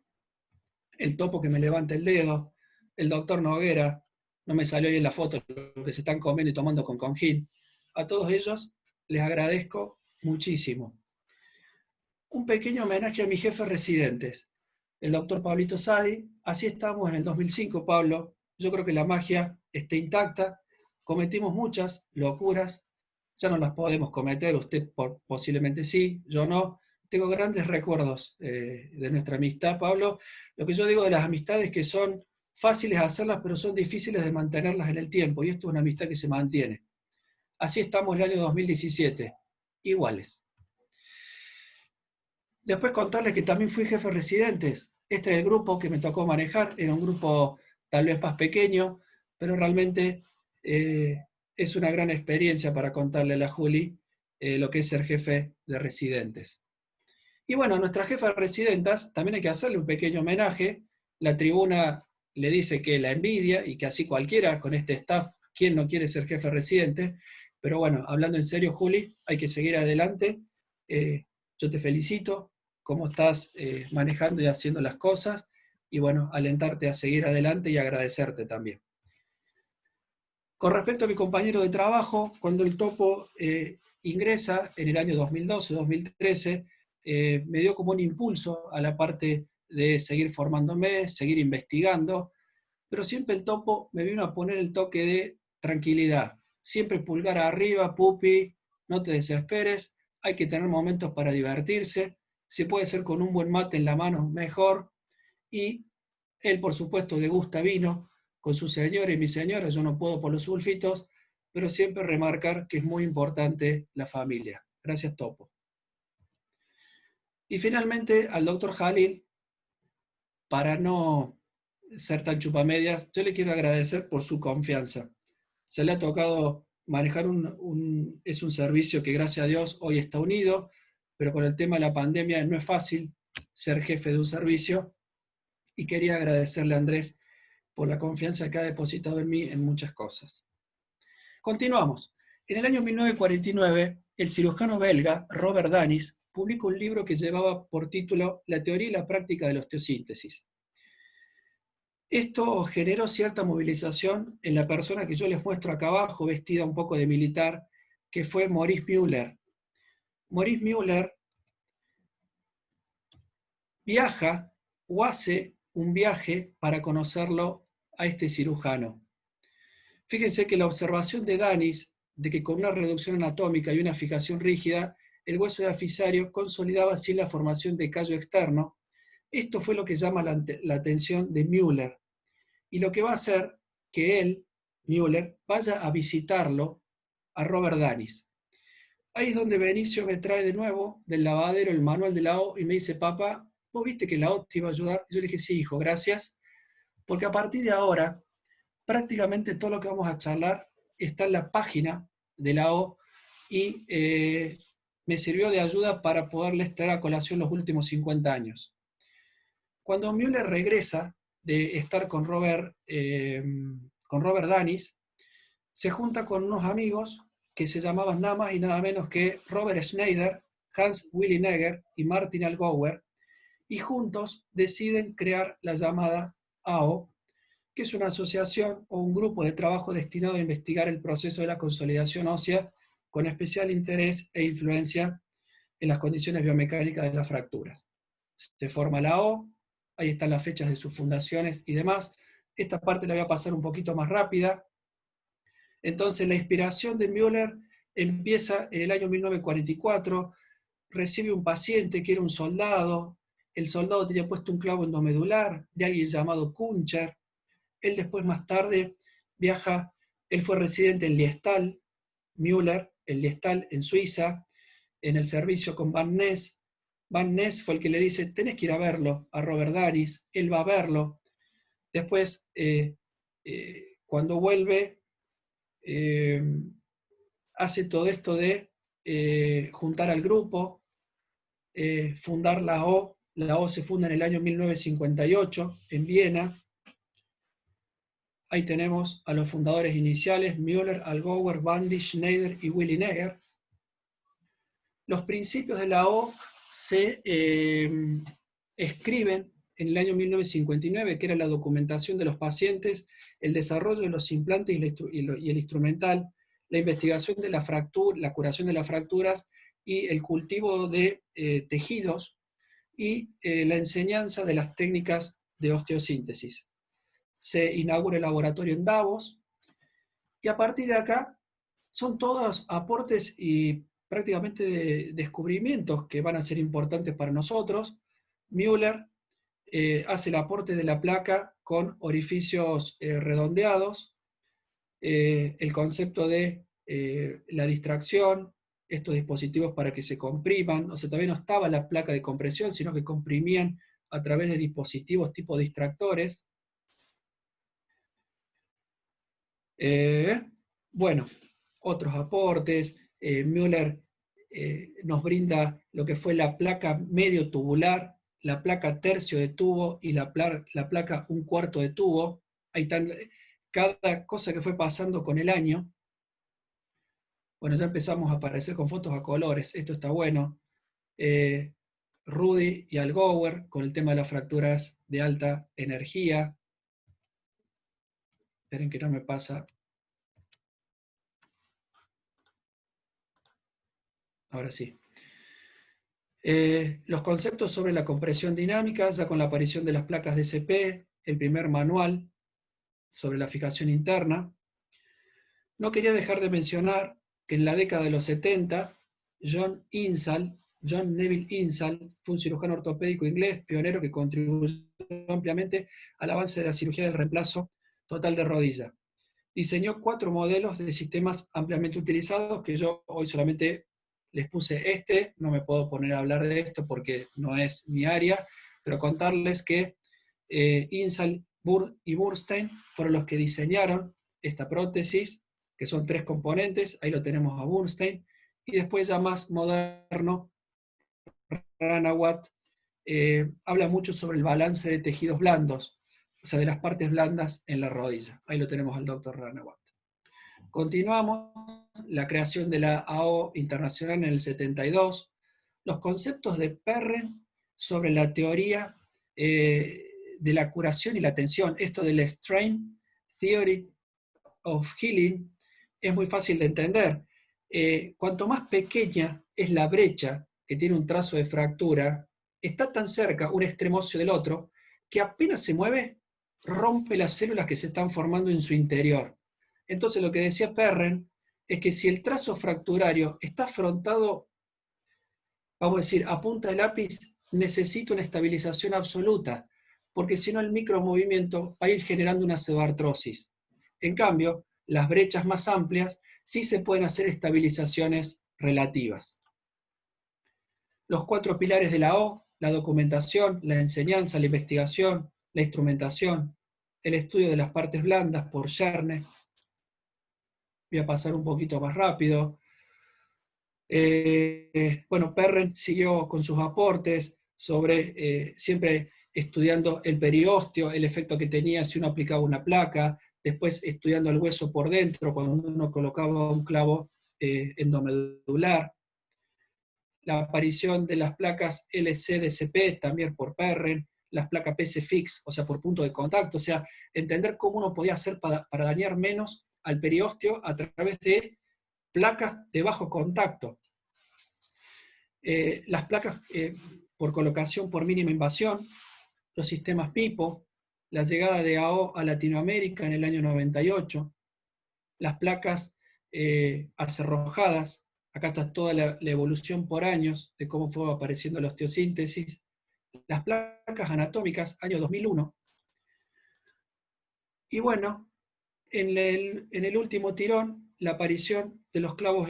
el Topo que me levanta el dedo, el doctor Noguera, no me salió ahí en la foto lo que se están comiendo y tomando con Conjín. A todos ellos les agradezco muchísimo. Un pequeño homenaje a mis jefes residentes, el doctor Pablito Sadi. Así estamos en el 2005, Pablo. Yo creo que la magia está intacta. Cometimos muchas locuras, ya no las podemos cometer, usted posiblemente sí, yo no. Tengo grandes recuerdos de nuestra amistad, Pablo. Lo que yo digo de las amistades que son fáciles de hacerlas, pero son difíciles de mantenerlas en el tiempo, y esto es una amistad que se mantiene. Así estamos en el año 2017, iguales. Después contarles que también fui jefe de residentes. Este era el grupo que me tocó manejar, era un grupo tal vez más pequeño, pero realmente es una gran experiencia para contarle a la Juli lo que es ser jefe de residentes. Y bueno, a nuestra jefa de residentas también hay que hacerle un pequeño homenaje. La tribuna le dice que la envidia y que así cualquiera con este staff, ¿quién no quiere ser jefe de residente? Pero bueno, hablando en serio, Juli, hay que seguir adelante. Yo te felicito, cómo estás manejando y haciendo las cosas, y bueno, alentarte a seguir adelante y agradecerte también. Con respecto a mi compañero de trabajo, cuando el Topo ingresa en el año 2012-2013, me dio como un impulso a la parte de seguir formándome, seguir investigando, pero siempre el Topo me vino a poner el toque de tranquilidad. Siempre pulgar arriba, pupi, no te desesperes, hay que tener momentos para divertirse, si puede ser con un buen mate en la mano, mejor. Y él, por supuesto, degusta vino con su señora y mi señora, yo no puedo por los sulfitos, pero siempre remarcar que es muy importante la familia. Gracias, Topo. Y finalmente, al doctor Jalil, para no ser tan chupamedias, yo le quiero agradecer por su confianza. Se le ha tocado manejar es un servicio que, gracias a Dios, hoy está unido, pero con el tema de la pandemia no es fácil ser jefe de un servicio, y quería agradecerle a Andrés por la confianza que ha depositado en mí en muchas cosas. Continuamos. En el año 1949, el cirujano belga Robert Danis publicó un libro que llevaba por título La teoría y la práctica de la osteosíntesis. Esto generó cierta movilización en la persona que yo les muestro acá abajo, vestida un poco de militar, que fue Maurice Müller. Maurice Müller viaja o hace un viaje para conocerlo a este cirujano. Fíjense que la observación de Danis, de que con una reducción anatómica y una fijación rígida, el hueso diafisario consolidaba así la formación de callo externo, esto fue lo que llama la atención de Müller, y lo que va a hacer que él, Müller, vaya a visitarlo a Robert Danis. Ahí es donde Benicio me trae de nuevo del lavadero el manual de la O y me dice: papá, ¿vos viste que la O te iba a ayudar? Yo le dije: sí, hijo, gracias, porque a partir de ahora prácticamente todo lo que vamos a charlar está en la página de la O, y me sirvió de ayuda para poderles traer a colación los últimos 50 años. Cuando Müller regresa de estar con Robert Danis, se junta con unos amigos que se llamaban nada más y nada menos que Robert Schneider, Hans Willy Negger y Martin Allgauer, y juntos deciden crear la llamada AO, que es una asociación o un grupo de trabajo destinado a investigar el proceso de la consolidación ósea con especial interés e influencia en las condiciones biomecánicas de las fracturas. Se forma la O, ahí están las fechas de sus fundaciones y demás. Esta parte la voy a pasar un poquito más rápida. Entonces la inspiración de Müller empieza en el año 1944, recibe un paciente que era un soldado, el soldado tenía puesto un clavo endomedular de alguien llamado Kuncher, él después más tarde viaja, él fue residente en Liestal, Müller, en Liestal, en Suiza, en el servicio con Van Ness. Van Ness fue el que le dice, tenés que ir a verlo, a Robert Daris, él va a verlo. Después, cuando vuelve, hace todo esto de juntar al grupo, fundar la O. La O se funda en el año 1958 en Viena. Ahí tenemos a los fundadores iniciales, Müller, Allgauer, Bandy, Schneider y Willy Neger. Los principios de la O se escriben en el año 1959, que era la documentación de los pacientes, el desarrollo de los implantes y el instrumental, la investigación de la fractura, la curación de las fracturas y el cultivo de tejidos y la enseñanza de las técnicas de osteosíntesis. Se inaugura el laboratorio en Davos y a partir de acá son todos aportes y prácticamente descubrimientos que van a ser importantes para nosotros. Müller hace el aporte de la placa con orificios redondeados, el concepto de la distracción, estos dispositivos para que se compriman, o sea, todavía no estaba la placa de compresión, sino que comprimían a través de dispositivos tipo distractores. Bueno, otros aportes, Müller nos brinda lo que fue la placa medio tubular, la placa tercio de tubo y la placa un cuarto de tubo. Ahí están cada cosa que fue pasando con el año. Bueno, ya empezamos a aparecer con fotos a colores, esto está bueno. Rudy y Allgauer con el tema de las fracturas de alta energía. Esperen que no me pasa. Ahora sí. Los conceptos sobre la compresión dinámica, ya con la aparición de las placas DCP, el primer manual sobre la fijación interna. No quería dejar de mencionar que en la década de los 70, John Neville Insall, fue un cirujano ortopédico inglés, pionero que contribuyó ampliamente al avance de la cirugía del reemplazo total de rodilla. Diseñó 4 modelos de sistemas ampliamente utilizados, que yo hoy solamente les puse no me puedo poner a hablar de esto porque no es mi área, pero contarles que Insall y Bernstein fueron los que diseñaron esta prótesis, que son 3 componentes, ahí lo tenemos a Bernstein, y después ya más moderno, Ranawat habla mucho sobre el balance de tejidos blandos, o sea, de las partes blandas en la rodilla. Ahí lo tenemos al doctor Ranawat. Continuamos, la creación de la AO internacional en el 72, los conceptos de Perren sobre la teoría de la curación y la tensión, esto del Strain Theory of Healing, es muy fácil de entender. Cuanto más pequeña es la brecha que tiene un trazo de fractura, está tan cerca un extremo óseo del otro, que apenas se mueve, rompe las células que se están formando en su interior. Entonces lo que decía Perren es que si el trazo fracturario está afrontado, vamos a decir, a punta de lápiz, necesita una estabilización absoluta, porque si no el micromovimiento va a ir generando una pseudoartrosis. En cambio, las brechas más amplias sí se pueden hacer estabilizaciones relativas. Los 4 pilares de la O, la documentación, la enseñanza, la investigación, la instrumentación, el estudio de las partes blandas por Scherne. Voy a pasar un poquito más rápido. Bueno, Perren siguió con sus aportes sobre siempre estudiando el periósteo, el efecto que tenía si uno aplicaba una placa, después estudiando el hueso por dentro cuando uno colocaba un clavo endomedular. La aparición de las placas LC-DCP también por Perren, las placas PC fix, o sea, por punto de contacto, o sea, entender cómo uno podía hacer para dañar menos al periósteo a través de placas de bajo contacto. Las placas por colocación por mínima invasión, los sistemas PIPO, la llegada de AO a Latinoamérica en el año 98, las placas acerrojadas, acá está toda la evolución por años de cómo fue apareciendo la osteosíntesis, las placas anatómicas, año 2001, y bueno, en el último tirón, la aparición de los clavos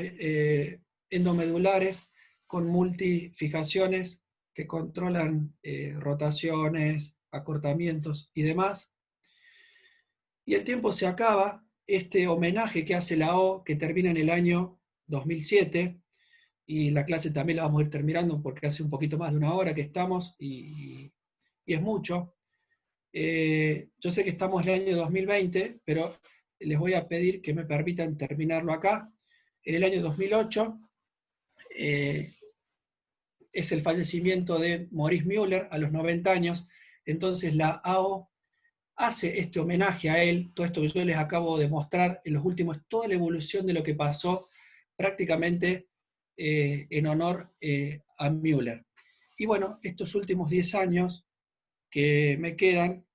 endomedulares con multifijaciones que controlan rotaciones, acortamientos y demás. Y el tiempo se acaba, este homenaje que hace la O, que termina en el año 2007, y la clase también la vamos a ir terminando porque hace un poquito más de una hora que estamos, y es mucho. Yo sé que estamos en el año 2020, pero les voy a pedir que me permitan terminarlo acá. En el año 2008 es el fallecimiento de Maurice Müller a los 90 años, entonces la AO hace este homenaje a él, todo esto que yo les acabo de mostrar en los últimos, toda la evolución de lo que pasó prácticamente en honor a Müller. Y bueno, estos últimos 10 años que me quedan,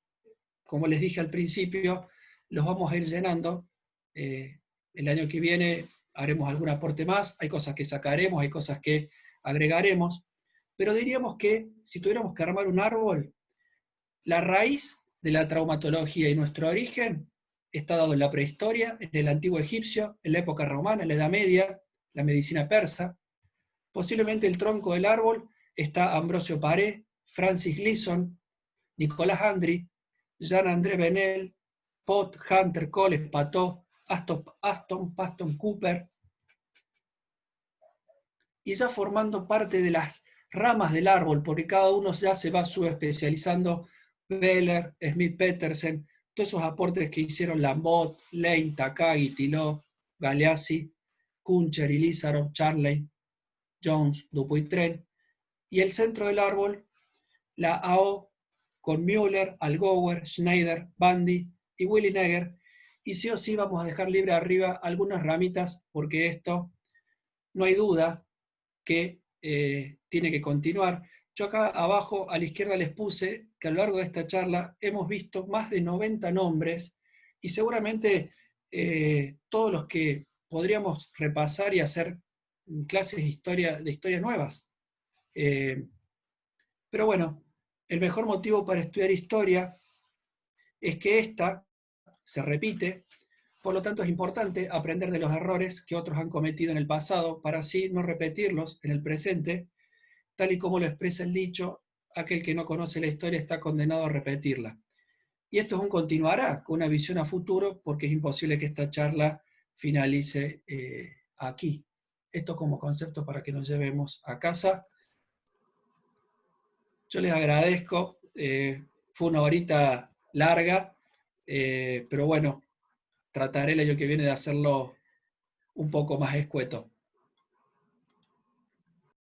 como les dije al principio, los vamos a ir llenando. El año que viene haremos algún aporte más, hay cosas que sacaremos, hay cosas que agregaremos, pero diríamos que si tuviéramos que armar un árbol, la raíz de la traumatología y nuestro origen está dado en la prehistoria, en el antiguo egipcio, en la época romana, en la Edad Media, la medicina persa. Posiblemente el tronco del árbol está Ambrosio Paré, Francis Gleason, Nicolás Andri, Jean-André Benel, Pott, Hunter, Cole, Pató, Aston, Paston, Cooper, y ya formando parte de las ramas del árbol, porque cada uno ya se va subespecializando. Beller, Smith Petersen, todos esos aportes que hicieron Lambot, Lane, Takagi, Tillot, Galeazzi, Kuncher, Lizarov, Charley, Jones, Dupuytren, y el centro del árbol, la AO, con Müller, Algower, Schneider, Bundy y Willy Neger, y sí o sí vamos a dejar libre arriba algunas ramitas, porque esto no hay duda que tiene que continuar. Yo acá abajo a la izquierda les puse que a lo largo de esta charla hemos visto más de 90 nombres y seguramente todos los que podríamos repasar y hacer clases de historias nuevas. Pero bueno, el mejor motivo para estudiar historia es que esta se repite, por lo tanto es importante aprender de los errores que otros han cometido en el pasado para así no repetirlos en el presente, tal y como lo expresa el dicho, aquel que no conoce la historia está condenado a repetirla. Y esto es un continuará con una visión a futuro, porque es imposible que esta charla finalice aquí. Esto como concepto para que nos llevemos a casa. Yo les agradezco, fue una horita larga, pero bueno, trataré el año que viene de hacerlo un poco más escueto.